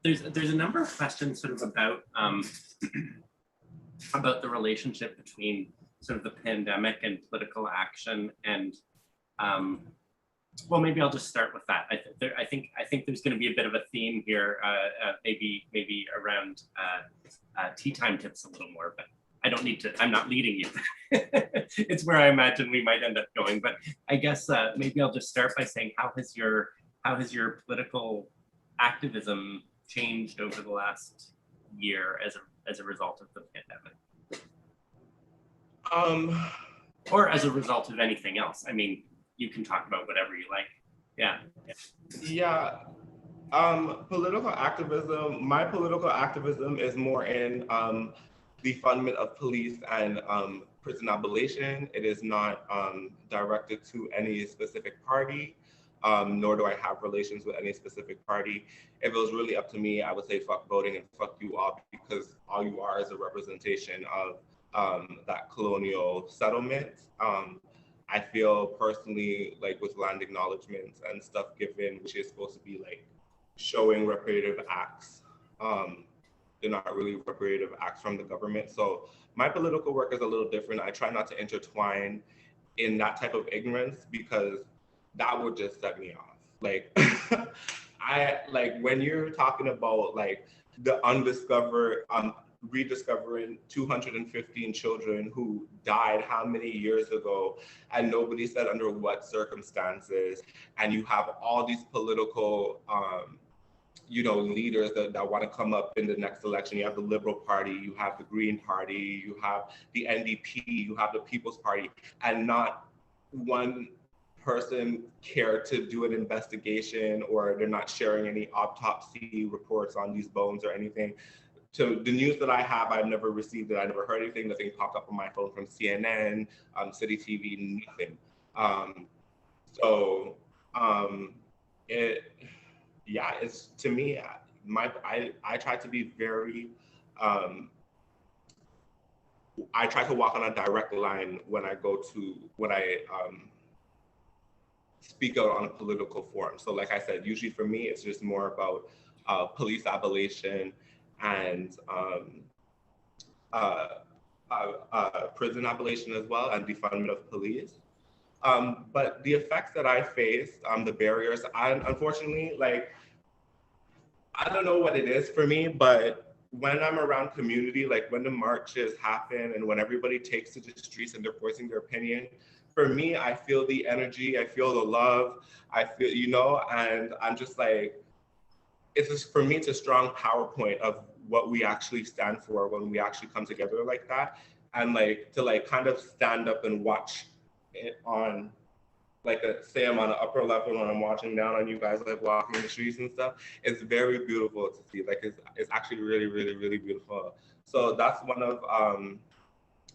There's a number of questions sort of about the relationship between sort of the pandemic and political action. And well, maybe I'll just start with that. I think there's going to be a bit of a theme here, maybe around tea time tips a little more, but I don't need to. I'm not leading you. It's where I imagine we might end up going. But I guess maybe I'll just start by saying, how has your political activism changed over the last year as a result of the pandemic? Or as a result of anything else? I mean, you can talk about whatever you like. Yeah. Political activism, my political activism is more in defundment of police and prison abolition. It is not directed to any specific party, nor do I have relations with any specific party. If it was really up to me, I would say fuck voting and fuck you all, because all you are is a representation of that colonial settlement. I feel personally, like with land acknowledgements and stuff given, which is supposed to be like showing reparative acts, they're not really reparative acts from the government. So my political work is a little different. I try not to intertwine in that type of ignorance, because that would just set me off. Like, when you're talking about like the undiscovered, rediscovering 215 children who died how many years ago, and nobody said under what circumstances, and you have all these political leaders that want to come up in the next election. You have the Liberal Party, you have the Green Party, you have the NDP, you have the People's Party, and not one person care to do an investigation, or they're not sharing any autopsy reports on these bones or anything. So the news that I have, I've never received it. I never heard anything. Nothing popped up on my phone from CNN, City TV, nothing. It's, to me, I try to be very, I try to walk on a direct line when I speak out on a political forum. So like I said, usually for me, it's just more about police abolition and prison abolition as well, and defundment of police. But the effects that I faced, the barriers, unfortunately, like, I don't know what it is for me, but when I'm around community, like when the marches happen and when everybody takes to the streets and they're voicing their opinion, for me, I feel the energy, I feel the love, I feel, and I'm just like, for me, it's a strong PowerPoint of what we actually stand for when we actually come together like that. And like, to like kind of stand up and watch it on, like, say I'm on the upper level and I'm watching down on you guys, like walking the streets and stuff. It's very beautiful to see. Like, it's actually really, really, really beautiful. So that's one of,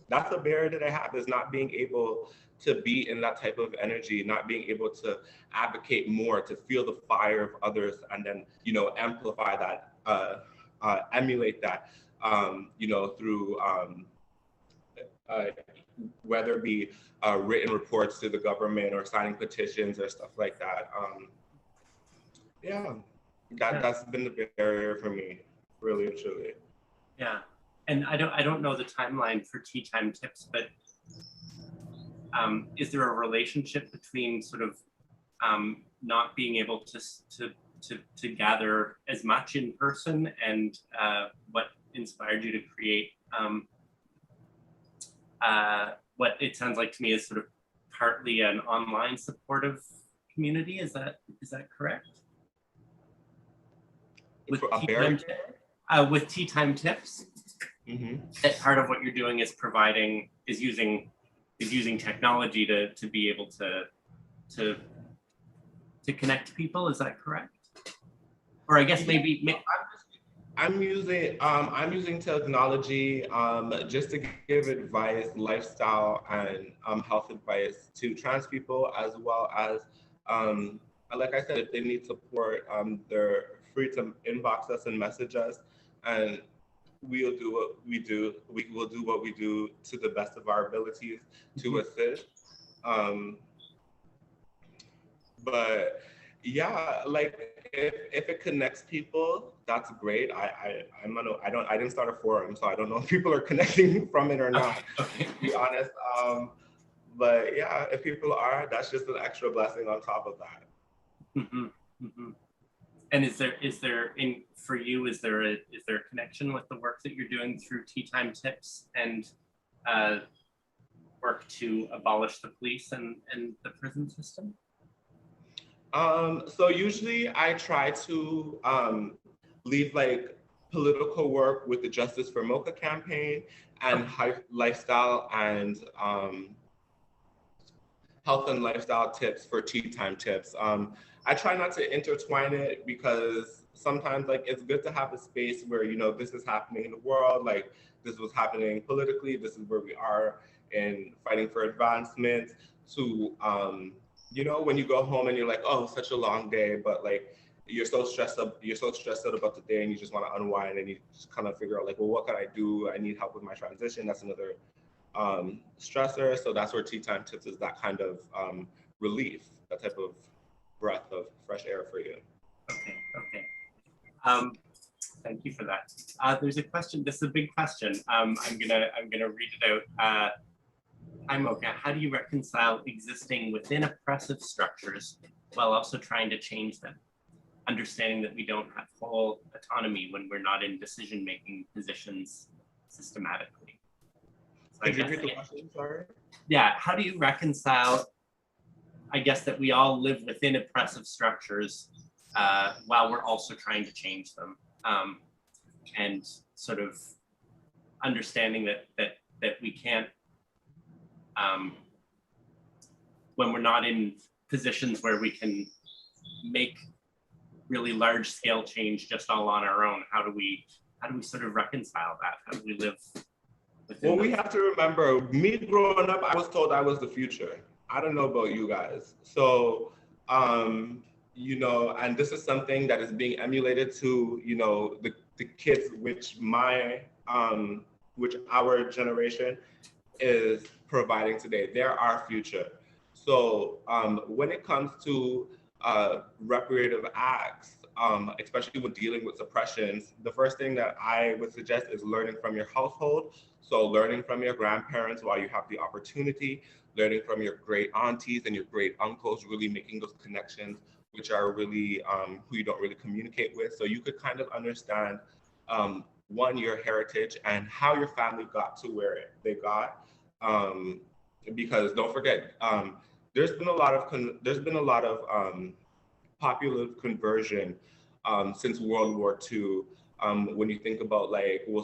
that's a barrier that I have, is not being able to be in that type of energy, not being able to advocate more, to feel the fire of others, and then, amplify that, emulate that, through, whether it be written reports to the government or signing petitions or stuff like that. That's been the barrier for me, really and truly. Yeah, and I don't know the timeline for tea time tips, but is there a relationship between sort of not being able to gather as much in person and what inspired you to create what it sounds like to me is sort of partly an online supportive community? Is that correct? With tea time tips, that part of what you're doing is using technology to be able to connect people. Is that correct? Or I guess maybe I'm using technology just to give advice, lifestyle, and health advice to trans people, as well as, like I said, if they need support, they're free to inbox us and message us, and we'll do what we do. We will do what we do to the best of our abilities to assist. But Yeah, like if it connects people, that's great. I didn't start a forum, so I don't know if people are connecting from it or not, Okay. to be honest. But yeah, if people are, that's just an extra blessing on top of that. Mm-hmm. Mm-hmm. And is there for you, is there a connection with the work that you're doing through Tea Time Tips and work to abolish the police and the prison system? So usually I try to leave like political work with the Justice for Moka campaign and lifestyle and health and lifestyle tips for Tea Time Tips. I try not to intertwine it because sometimes like it's good to have a space where, you know, this is happening in the world, like this was happening politically, this is where we are in fighting for advancement to, you know, when you go home and you're like, oh, such a long day, but like, you're so stressed out about the day and you just want to unwind and you just kind of figure out like, well, what can I do? I need help with my transition. That's another stressor. So that's where Tea Time Tips is, that kind of relief, that type of breath of fresh air for you. Okay, thank you for that. There's a question, this is a big question. I'm gonna read it out. Hi Moka, how do you reconcile existing within oppressive structures while also trying to change them? Understanding that we don't have full autonomy when we're not in decision-making positions systematically. So Could you repeat the question, sorry? Yeah, how do you reconcile, I guess, that we all live within oppressive structures while we're also trying to change them, and sort of understanding that we can't, when we're not in positions where we can make really large scale change just all on our own, how do we sort of reconcile that? How do we live within Well, we have to remember, me growing up, I was told I was the future. I don't know about you guys. So, you know, and this is something that is being emulated to, you know, the kids, which our generation is providing today. They're our future. So when it comes to reparative acts, especially when dealing with suppressions, the first thing that I would suggest is learning from your household. So learning from your grandparents while you have the opportunity, learning from your great aunties and your great uncles, really making those connections, which are really who you don't really communicate with. So you could kind of understand, one, your heritage and how your family got to where they got. Because don't forget, there's been a lot of popular conversion since World War II. When you think about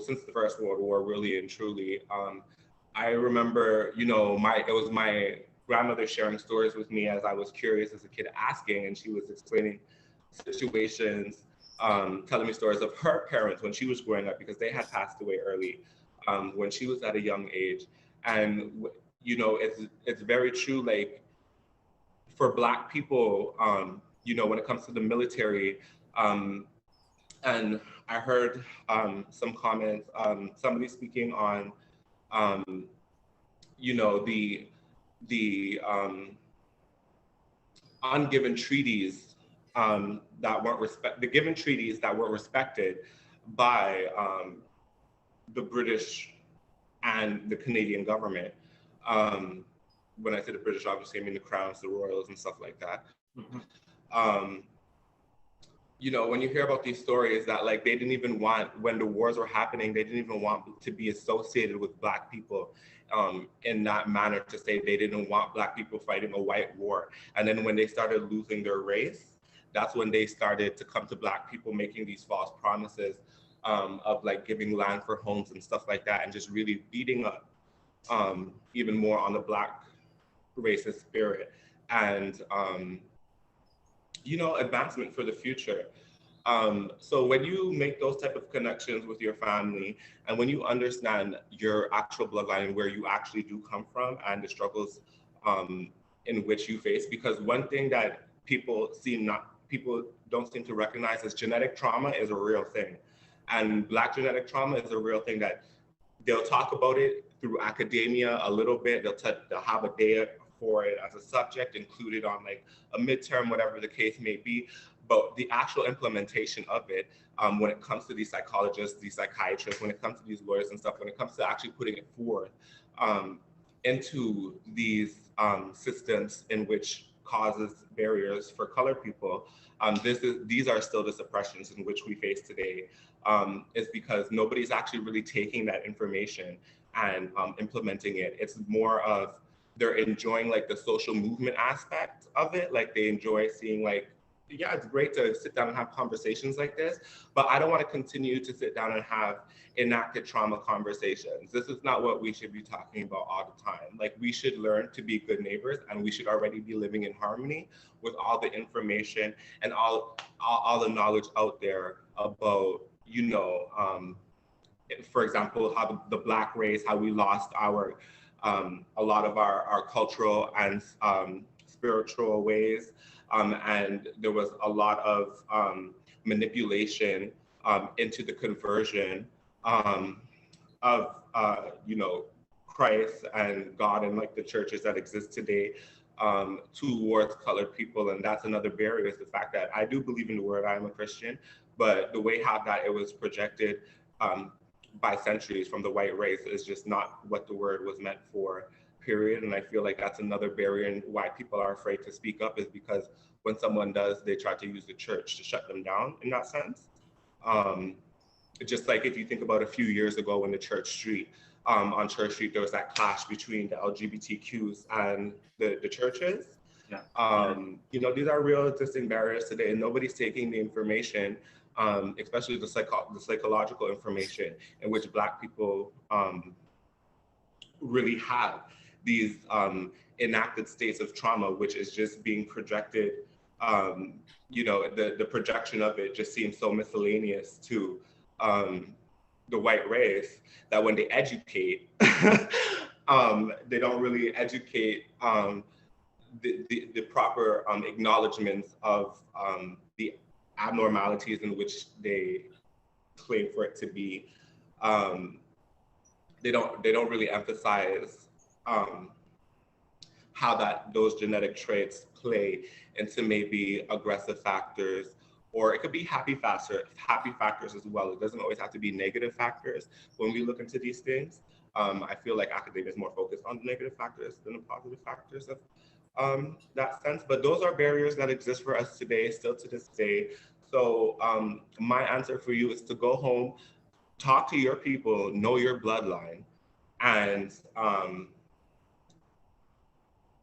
since the First World War, really and truly. I remember, you know, it was my grandmother sharing stories with me as I was curious as a kid asking, and she was explaining situations, telling me stories of her parents when she was growing up, because they had passed away early when she was at a young age. And, you know, it's very true, like for Black people, you know, when it comes to the military, and I heard some comments, somebody speaking on, you know, the ungiven treaties that weren't given treaties that were respected by the British and the Canadian government. When I say the British, obviously I mean the crowns, the royals, and stuff like that. Mm-hmm. You know, when you hear about these stories that like they didn't even want, when the wars were happening, they didn't even want to be associated with Black people in that manner, to say they didn't want Black people fighting a white war. And then when they started losing their race, that's when they started to come to Black people making these false promises of like giving land for homes and stuff like that, and just really beating up even more on the Black racist spirit. And you know, advancement for the future. So when you make those type of connections with your family, and when you understand your actual bloodline and where you actually do come from and the struggles in which you face, because one thing that people don't seem to recognize is genetic trauma is a real thing. And Black genetic trauma is a real thing that they'll talk about it through academia a little bit. They'll have a day for it as a subject, included on like a midterm, whatever the case may be. But the actual implementation of it, when it comes to these psychologists, these psychiatrists, when it comes to these lawyers and stuff, when it comes to actually putting it forth into these systems in which causes barriers for colored people, these are still the suppressions in which we face today, is because nobody's actually really taking that information and implementing it. It's more of they're enjoying like the social movement aspect of it. Like they enjoy seeing like, yeah, it's great to sit down and have conversations like this, but I don't want to continue to sit down and have enacted trauma conversations. This is not what we should be talking about all the time. Like we should learn to be good neighbors, and we should already be living in harmony with all the information and all the knowledge out there about, you know, for example, how the Black race, how we lost our, a lot of our cultural and spiritual ways. And there was a lot of manipulation into the conversion of, you know, Christ and God and like the churches that exist today towards colored people. And that's another barrier, is the fact that I do believe in the word, I am a Christian, but the way how that it was projected by centuries from the white race is just not what the word was meant for, period. And I feel like that's another barrier, and why people are afraid to speak up is because when someone does, they try to use the church to shut them down in that sense. Just like if you think about a few years ago when the Church Street, on Church Street, there was that clash between the LGBTQs and the churches. Yeah. You know, these are real existing barriers today, and nobody's taking the information, especially the psychological information in which Black people really have these enacted states of trauma, which is just being projected. You know, the projection of it just seems so miscellaneous to the white race that when they educate, they don't really educate the proper acknowledgements of the abnormalities in which they claim for it to be. They don't really emphasize how those genetic traits play into maybe aggressive factors, or it could be happy factors as well. It doesn't always have to be negative factors when we look into these things. I feel like academia is more focused on the negative factors than the positive factors of that sense. But those are barriers that exist for us today, still to this day. So my answer for you is to go home, talk to your people, know your bloodline, and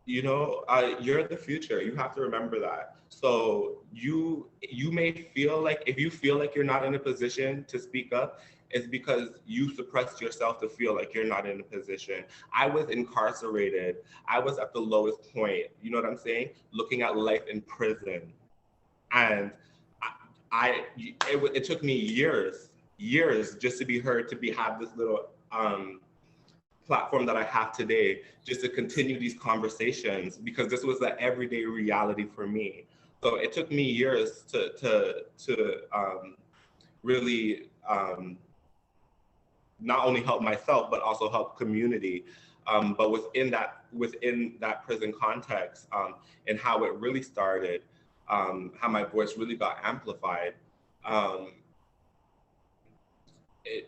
you know, you're the future. You have to remember that. So you may feel like, if you feel like you're not in a position to speak up, it's because you suppressed yourself to feel like you're not in a position. I was incarcerated. I was at the lowest point, you know what I'm saying? Looking at life in prison. And it took me years just to be heard, to have this little platform that I have today, just to continue these conversations, because this was the everyday reality for me. So it took me years to really not only help myself, but also help community. But within that prison context, and how it really started, how my voice really got amplified,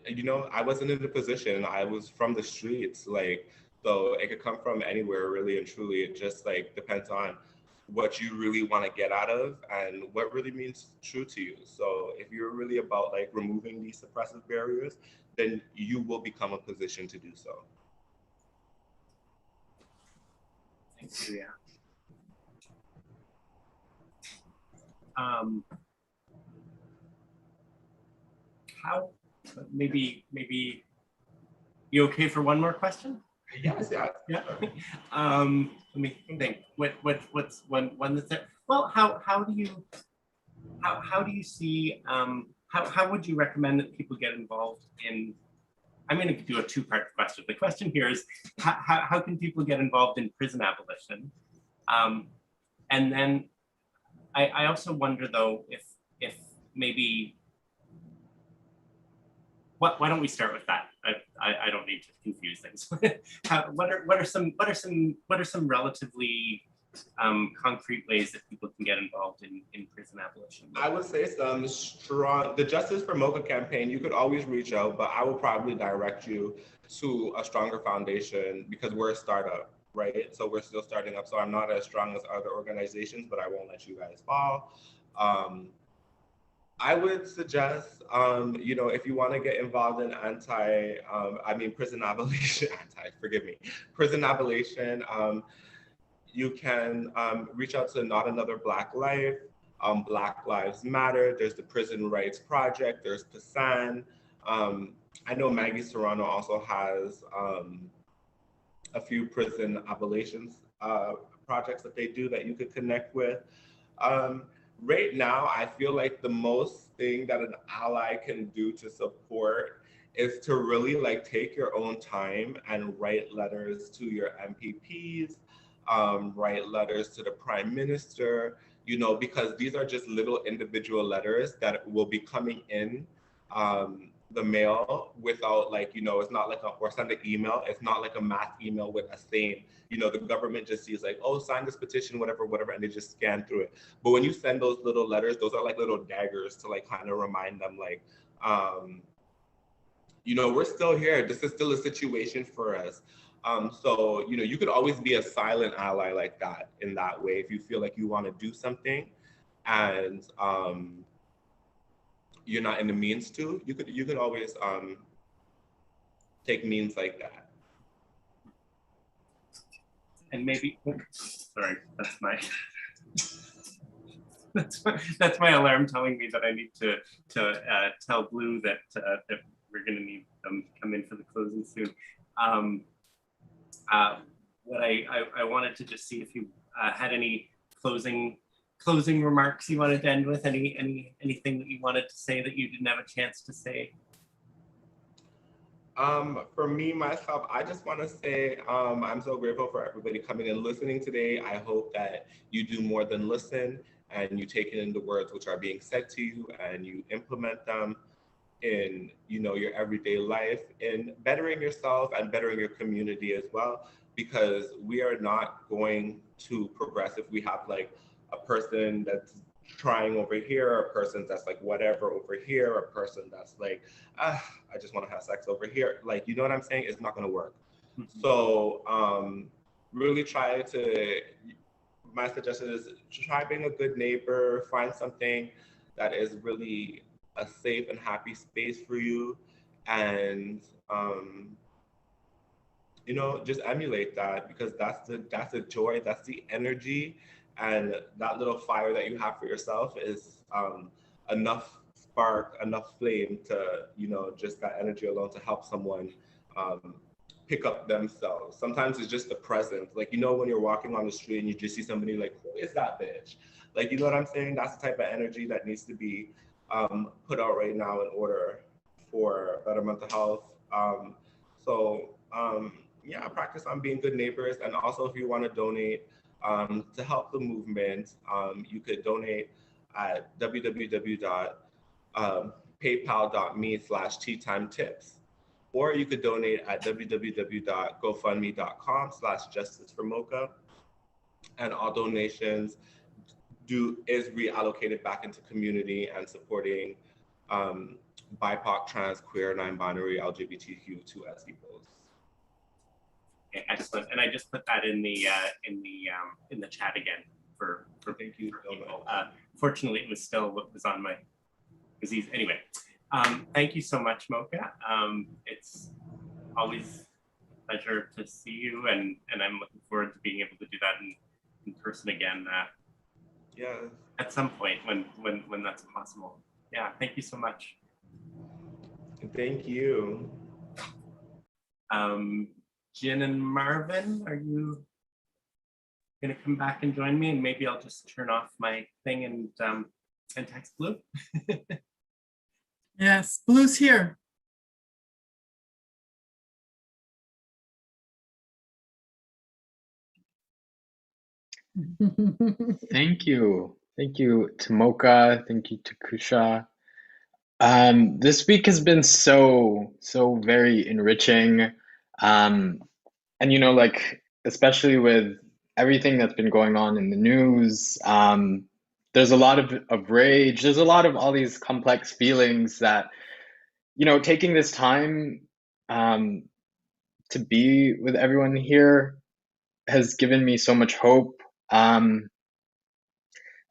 you know, I wasn't in a position. I was from the streets, like, so it could come from anywhere, really and truly. It just like depends on what you really want to get out of and what really means true to you. So if you're really about like removing these suppressive barriers, then you will become a position to do so. Thank you, yeah. How, maybe you okay for one more question? Yes, yeah. Yeah. Let me think. What's one that's there? Well, how do you see how would you recommend that people get involved in? I'm going to do a two-part question. The question here is how can people get involved in prison abolition? And then I also wonder though if maybe why don't we start with that? I don't need to confuse things. What are some relatively concrete ways that people can get involved in prison abolition? I would say some strong, the Justice for Moka campaign, you could always reach out, but I will probably direct you to a stronger foundation because we're a startup, right? So we're still starting up. So I'm not as strong as other organizations, but I won't let you guys fall. I would suggest, if you want to get involved in prison abolition, prison abolition, you can reach out to Not Another Black Life, Black Lives Matter. There's the Prison Rights Project. There's PASAN. I know Maggie Serrano also has a few prison abolitions projects that they do that you could connect with. Right now, I feel like the most thing that an ally can do to support is to really take your own time and write letters to your MPPs, write letters to the Prime Minister, because these are just little individual letters that will be coming in the mail without it's not or send an email. It's not like a mass email with a saying, the government just sees oh, sign this petition, whatever, and they just scan through it. But when you send those little letters, those are little daggers to kind of remind them we're still here. This is still a situation for us. So, you could always be a silent ally like that in that way. If you feel like you want to do something and you're not in the means to, you could always take means like that. And maybe, sorry, that's my alarm telling me that I need to tell Blue that we're going to need them to come in for the closing soon. What I wanted to just see if you had any closing remarks you wanted to end with, anything that you wanted to say that you didn't have a chance to say. For me, myself, I just want to say I'm so grateful for everybody coming and listening today. I hope that you do more than listen and you take in the words which are being said to you and you implement them in your everyday life, in bettering yourself and bettering your community as well, because we are not going to progress if we have a person that's trying over here, a person that's whatever over here, a person that's I just want to have sex over here. You know what I'm saying? It's not going to work. So really my suggestion is try being a good neighbor, find something that is really a safe and happy space for you, and just emulate that, because that's the joy, that's the energy, and that little fire that you have for yourself is enough spark, enough flame to just that energy alone to help someone pick up themselves. Sometimes it's just the presence, when you're walking on the street and you just see somebody who is that bitch? You know what I'm saying? That's the type of energy that needs to be put out right now in order for better mental health. Yeah, practice on being good neighbors. And also, if you want to donate to help the movement, you could donate at www.paypal.me/teatimetips, or you could donate at www.gofundme.com/justiceformoka. And all donations is reallocated back into community and supporting BIPOC, trans, queer, non-binary, LGBTQ2S people. Okay, excellent. And I just put that in the chat again for Thank you so people. much. Fortunately, it was still what was on my disease. Anyway, thank you so much, Moka. It's always a pleasure to see you, and I'm looking forward to being able to do that in person again. Yeah. At some point when that's possible. Yeah, thank you so much. Thank you. Jen and Marvin, are you gonna come back and join me? And maybe I'll just turn off my thing and text Blue. Yes, Blue's here. Thank you. Thank you to Moka. Thank you to Kusha. This week has been so very enriching. And like especially with everything that's been going on in the news, there's a lot of rage. There's a lot of all these complex feelings that, taking this time to be with everyone here has given me so much hope. And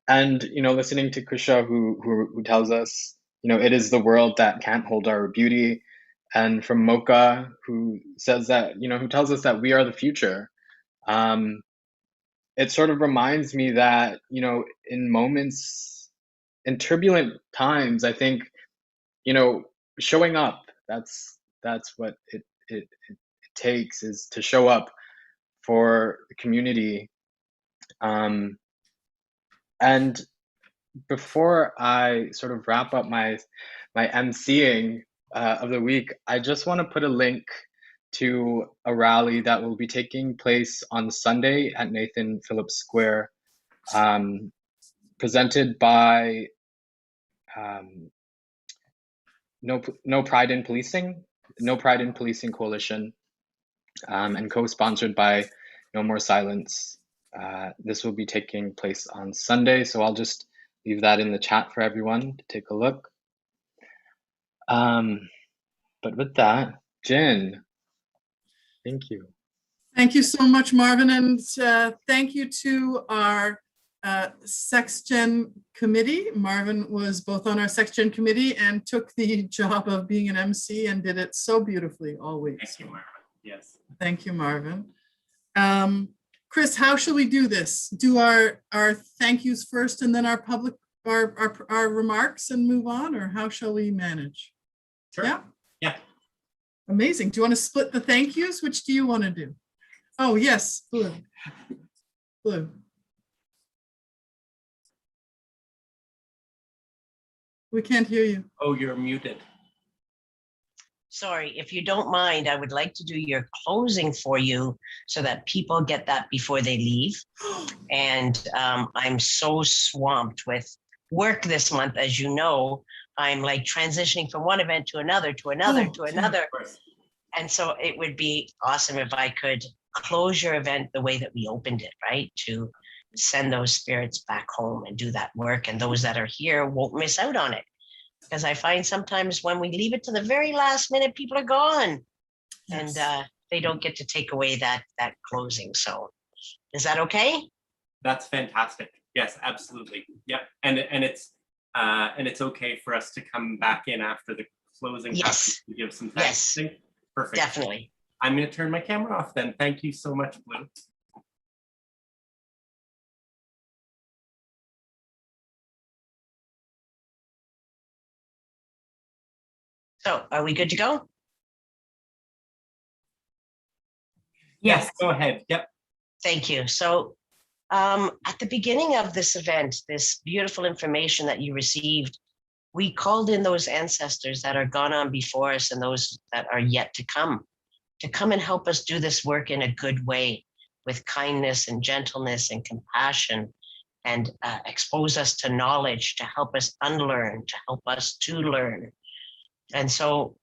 listening to Kusha, who tells us, it is the world that can't hold our beauty, and from Moka, who says that, who tells us that we are the future. It sort of reminds me that, in moments, in turbulent times, I think, showing up. That's what it takes, is to show up for the community. And before I sort of wrap up my emceeing of the week, I just want to put a link to a rally that will be taking place on Sunday at Nathan Phillips Square, presented by No Pride in Policing Coalition, and co-sponsored by No More Silence. This will be taking place on Sunday, so I'll just leave that in the chat for everyone to take a look. But with that, Jin, thank you. Thank you so much, Marvin, and thank you to our SexGen committee. Marvin was both on our SexGen committee and took the job of being an MC and did it so beautifully always. Thank you, Marvin. Yes. Thank you, Marvin. Chris, how shall we do this? Do our thank yous first and then our public, our remarks and move on, or how shall we manage? Sure. Yeah. Yeah. Amazing. Do you want to split the thank yous? Which do you want to do? Oh, yes, Blue. Blue. We can't hear you. Oh, you're muted. Sorry, if you don't mind, I would like to do your closing for you so that people get that before they leave. And I'm so swamped with work this month, as you know. I'm like transitioning from one event to another, to another, to another. And so it would be awesome if I could close your event the way that we opened it, right? To send those spirits back home and do that work. And those that are here won't miss out on it. Because I find sometimes when we leave it to the very last minute, people are gone. Yes. And they don't get to take away that closing. So is that okay? That's fantastic. Yes, absolutely. Yep. And it's okay for us to come back in after the closing. Yes. To give some thanks. Yes. Perfect. Definitely. I'm going to turn my camera off then. Thank you so much, Blue. So are we good to go? Yes, go ahead. Yep. Thank you. So at the beginning of this event, this beautiful information that you received, we called in those ancestors that are gone on before us and those that are yet to come and help us do this work in a good way with kindness and gentleness and compassion, and expose us to knowledge, to help us unlearn, to help us to learn. And so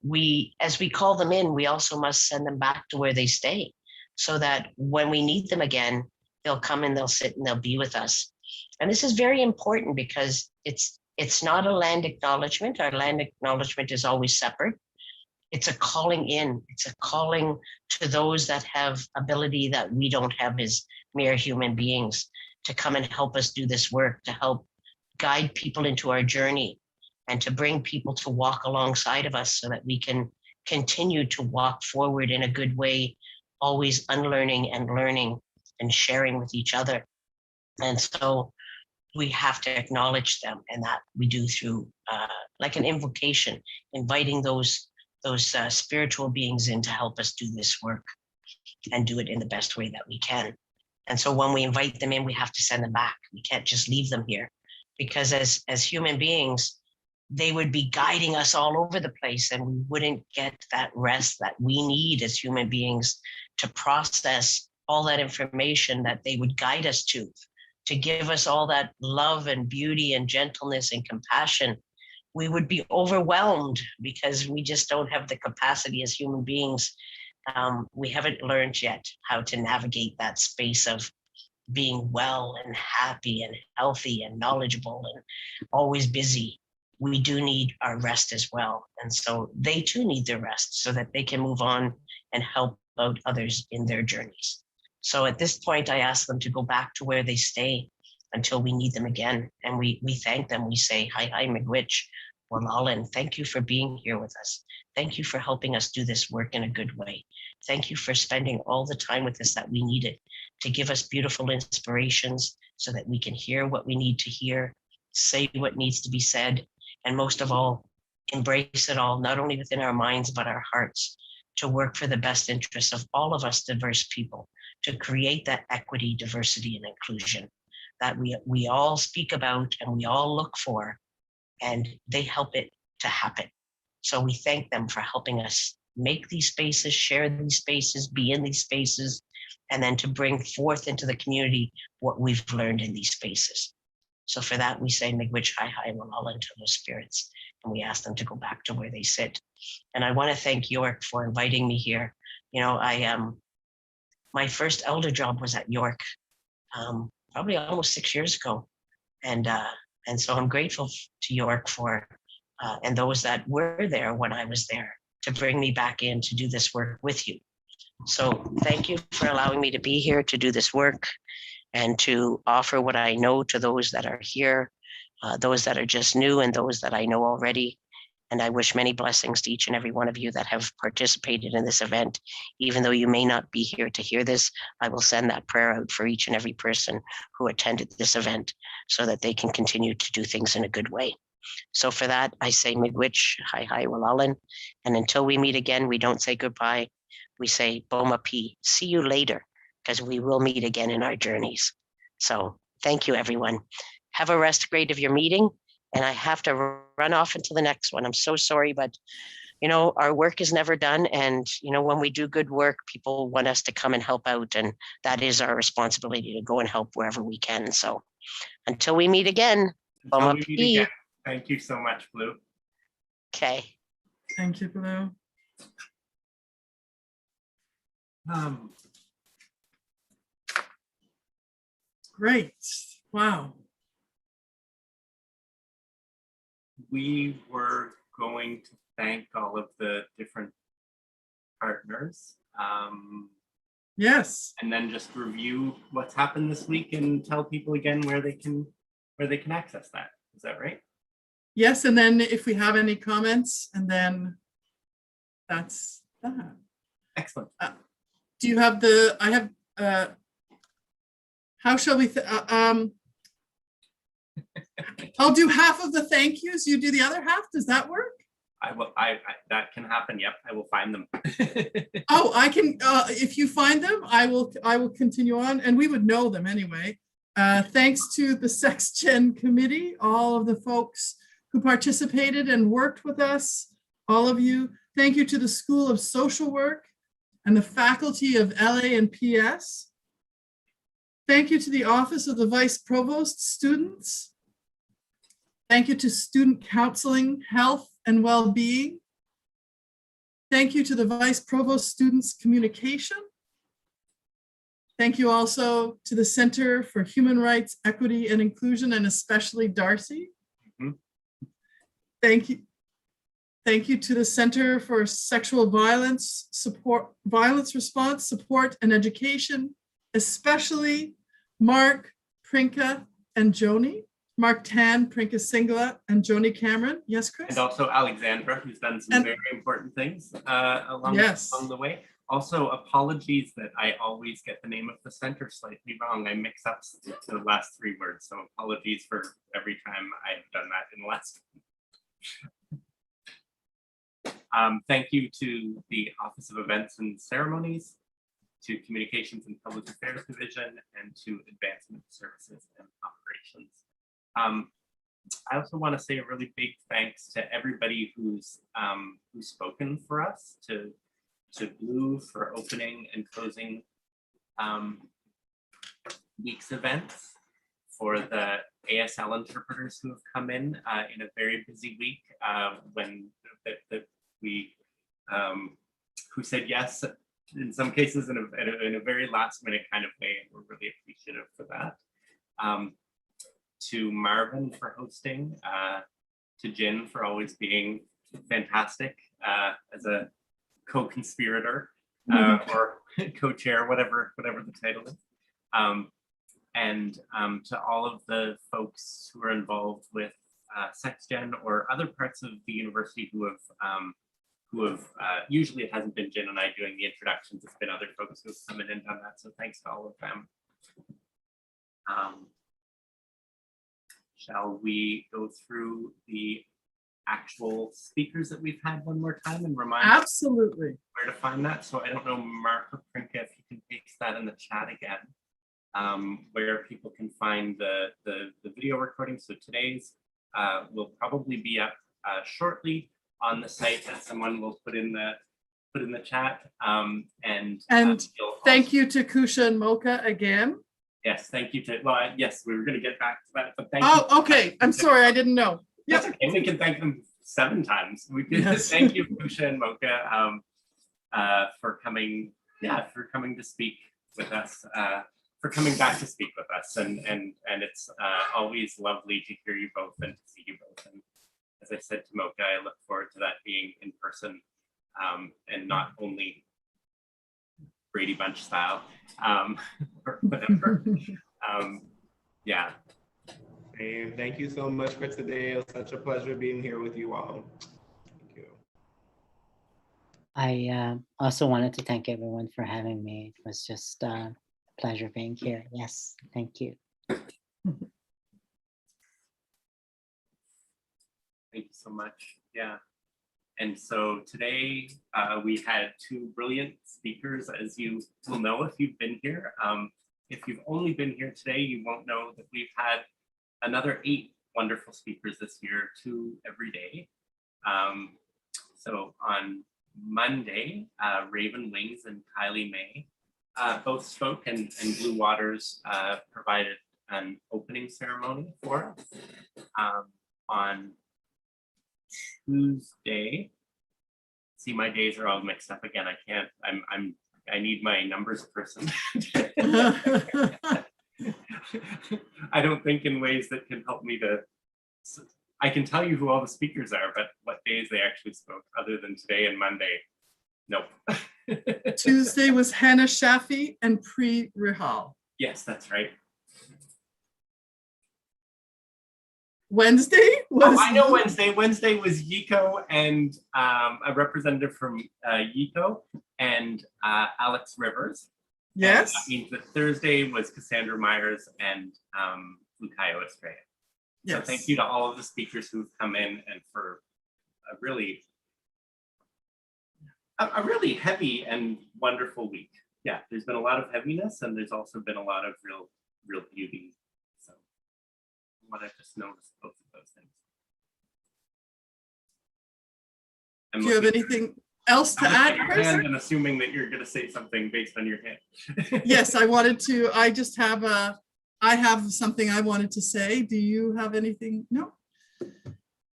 as we call them in, we also must send them back to where they stay, so that when we need them again, they'll come and they'll sit and they'll be with us. And this is very important because it's not a land acknowledgement. Our land acknowledgement is always separate. It's a calling in. It's a calling to those that have ability that we don't have as mere human beings, to come and help us do this work, to help guide people into our journey, and to bring people to walk alongside of us so that we can continue to walk forward in a good way, always unlearning and learning and sharing with each other. And so we have to acknowledge them, and that we do through like an invocation, inviting those spiritual beings in to help us do this work and do it in the best way that we can. And so when we invite them in, we have to send them back. We can't just leave them here, because as human beings, they would be guiding us all over the place, and we wouldn't get that rest that we need as human beings to process all that information that they would guide us to give us all that love and beauty and gentleness and compassion. we would be overwhelmed because we just don't have the capacity as human beings. We haven't learned yet how to navigate that space of being well and happy and healthy and knowledgeable and always busy. We do need our rest as well. And so they too need their rest so that they can move on and help out others in their journeys. So at this point, I ask them to go back to where they stay until we need them again. And we thank them. We say, hi, Miigwech, Walalan, thank you for being here with us. Thank you for helping us do this work in a good way. Thank you for spending all the time with us that we needed to give us beautiful inspirations so that we can hear what we need to hear, say what needs to be said, and most of all, embrace it all, not only within our minds, but our hearts, to work for the best interests of all of us diverse people, to create that equity, diversity, and inclusion that we all speak about and we all look for, and they help it to happen. So we thank them for helping us make these spaces, share these spaces, be in these spaces, and then to bring forth into the community what we've learned in these spaces. So for that, we say, Miigwech, hi, Walalan to those spirits, and we ask them to go back to where they sit. And I want to thank York for inviting me here. You know, my first elder job was at York, probably almost 6 years ago. And so I'm grateful to York for, and those that were there when I was there, to bring me back in to do this work with you. So thank you for allowing me to be here to do this work and to offer what I know to those that are here, those that are just new and those that I know already. And I wish many blessings to each and every one of you that have participated in this event. Even though you may not be here to hear this, I will send that prayer out for each and every person who attended this event so that they can continue to do things in a good way. So for that, I say Miigwech, hi, Walalan. And until we meet again, we don't say goodbye. We say Boma P, see you later, because we will meet again in our journeys. So thank you, everyone. Have a rest grade of your meeting. And I have to run off into the next one. I'm so sorry, but you know, our work is never done. And you know, when we do good work, people want us to come and help out. And that is our responsibility, to go and help wherever we can. So until we meet again, Until we meet again. Thank you so much, Blue. Okay. Thank you, Blue. Great. Wow. We were going to thank all of the different partners. Yes. And then just review what's happened this week and tell people again where they can access that. Is that right? Yes, and then if we have any comments, and then that's that. Excellent. Do you have the, I have, how shall we, I'll do half of the thank yous, you do the other half, does that work? I will, that can happen, yep, I will find them. Oh, I can, if you find them, I will continue on, and we would know them anyway. Thanks to the SexGen committee, all of the folks who participated and worked with us, all of you. Thank you to the School of Social Work and the faculty of LA and PS. Thank you to the Office of the Vice Provost students. Thank you to Student Counseling, Health and Well-Being. Thank you to the Vice Provost Students Communication. Thank you also to the Center for Human Rights, Equity and Inclusion, and especially Darcy. Thank you. Thank you to the Center for Sexual Violence Support, Violence Response, Support and Education, especially Mark, Prinka, and Joni. Mark Tan, Prinka Singla, and Joni Cameron. Yes, Chris? And also Alexandra, who's done some very important things along the way. Also, apologies that I always get the name of the center slightly wrong. I mix up the last 3 words, so apologies for every time I've done that in the last. Thank you to the Office of Events and Ceremonies, to Communications and Public Affairs Division, and to Advancement Services and Operations. I also want to say a really big thanks to everybody who's spoken for us, to Blue for opening and closing week's events, for the ASL interpreters who have come in a very busy week who said yes in some cases in a very last minute kind of way, and we're really appreciative for that. To Marvin for hosting, to Jin for always being fantastic as a co-conspirator or co-chair, whatever the title is. And to all of the folks who are involved with SexGen or other parts of the university who have usually it hasn't been Jin and I doing the introductions, it's been other folks who have come in and done that. So thanks to all of them. Shall we go through the actual speakers that we've had one more time and remind Absolutely. where to find that? So I don't know, Mark or Prinka, if you can paste that in the chat again, where people can find the video recording. So today's will probably be up shortly on the site that someone will put in the chat. And thank you to Kusha and Moka again. Yes, thank you to, well, yes, we were going to get back to that, but thank you. Oh, okay. I'm sorry, I didn't know. Yes, okay. We can thank them 7 times. We can thank you, Kusha and Moka, for coming to speak with us, for coming back to speak with us, and it's always lovely to hear you both and to see you both. And as I said to Moka, I look forward to that being in person, and not only Brady Bunch style, or whatever. Yeah. And thank you so much for today. It was such a pleasure being here with you all. Thank you. I also wanted to thank everyone for having me. It was just a pleasure being here. Yes, thank you. Thank you so much. Yeah. And so today we had 2 brilliant speakers, as you will know if you've been here. If you've only been here today, you won't know that we've had another 8 wonderful speakers this year, 2 every day. So on Monday, Raven Wings and Kylie May both spoke, and Blue Waters provided an opening ceremony for us. On Tuesday, see, my days are all mixed up again. I can't, I need my numbers person. I don't think in ways that can help me to, I can tell you who all the speakers are, but what days they actually spoke other than today and Monday, nope. Tuesday was Hannah Shafi and Pri Rihal. Yes, that's right. Wednesday was. Oh, I know Wednesday. Wednesday was Yiko and a representative from Yiko and Alex Rivers. Yes. And that means that Thursday was Cassandra Myers and Lucayo Estrella. Yes. So thank you to all of the speakers who've come in and for a really heavy and wonderful week. Yeah, there's been a lot of heaviness and there's also been a lot of real beauty. So what I just noticed both of those things. Do you have anything else to add, Chris? I'm assuming that you're going to say something based on your hand. Yes, I wanted to. I just have I have something I wanted to say. Do you have anything? No.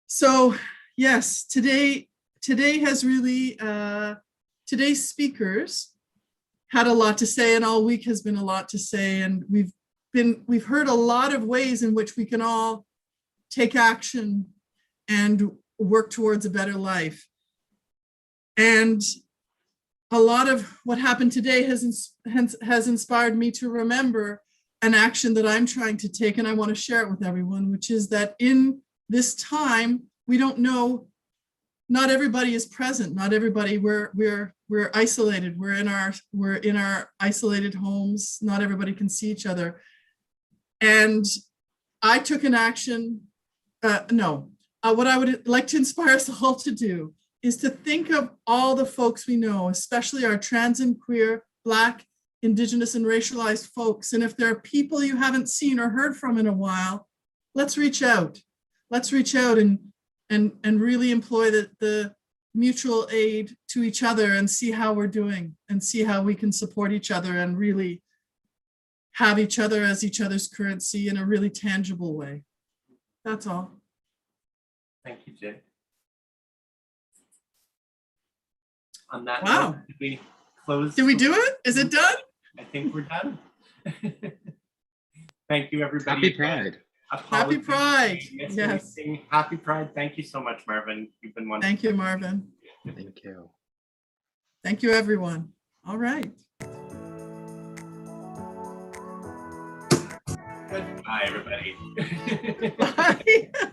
So yes, today has really today's speakers had a lot to say, and all week has been a lot to say, and we've heard a lot of ways in which we can all take action and work towards a better life. And a lot of what happened today has inspired me to remember an action that I'm trying to take, and I want to share it with everyone, which is that in this time, we don't know, not everybody is present, not everybody, we're isolated, we're in our isolated homes, not everybody can see each other. And I took an action, what I would like to inspire us all to do is to think of all the folks we know, especially our trans and queer, Black, Indigenous, and racialized folks. And if there are people you haven't seen or heard from in a while, let's reach out. Let's reach out and really employ the mutual aid to each other and see how we're doing and see how we can support each other and really have each other as each other's currency in a really tangible way. That's all. Thank you, Jay. On that Wow. note, did we close? Did we do it? Is it done? I think we're done. Thank you, everybody. Happy Pride. Happy Pride. Yes. Yes. Happy Pride. Thank you so much, Marvin. You've been wonderful. Thank you, Marvin. Thank you. Thank you, everyone. All right. Goodbye, everybody. Bye.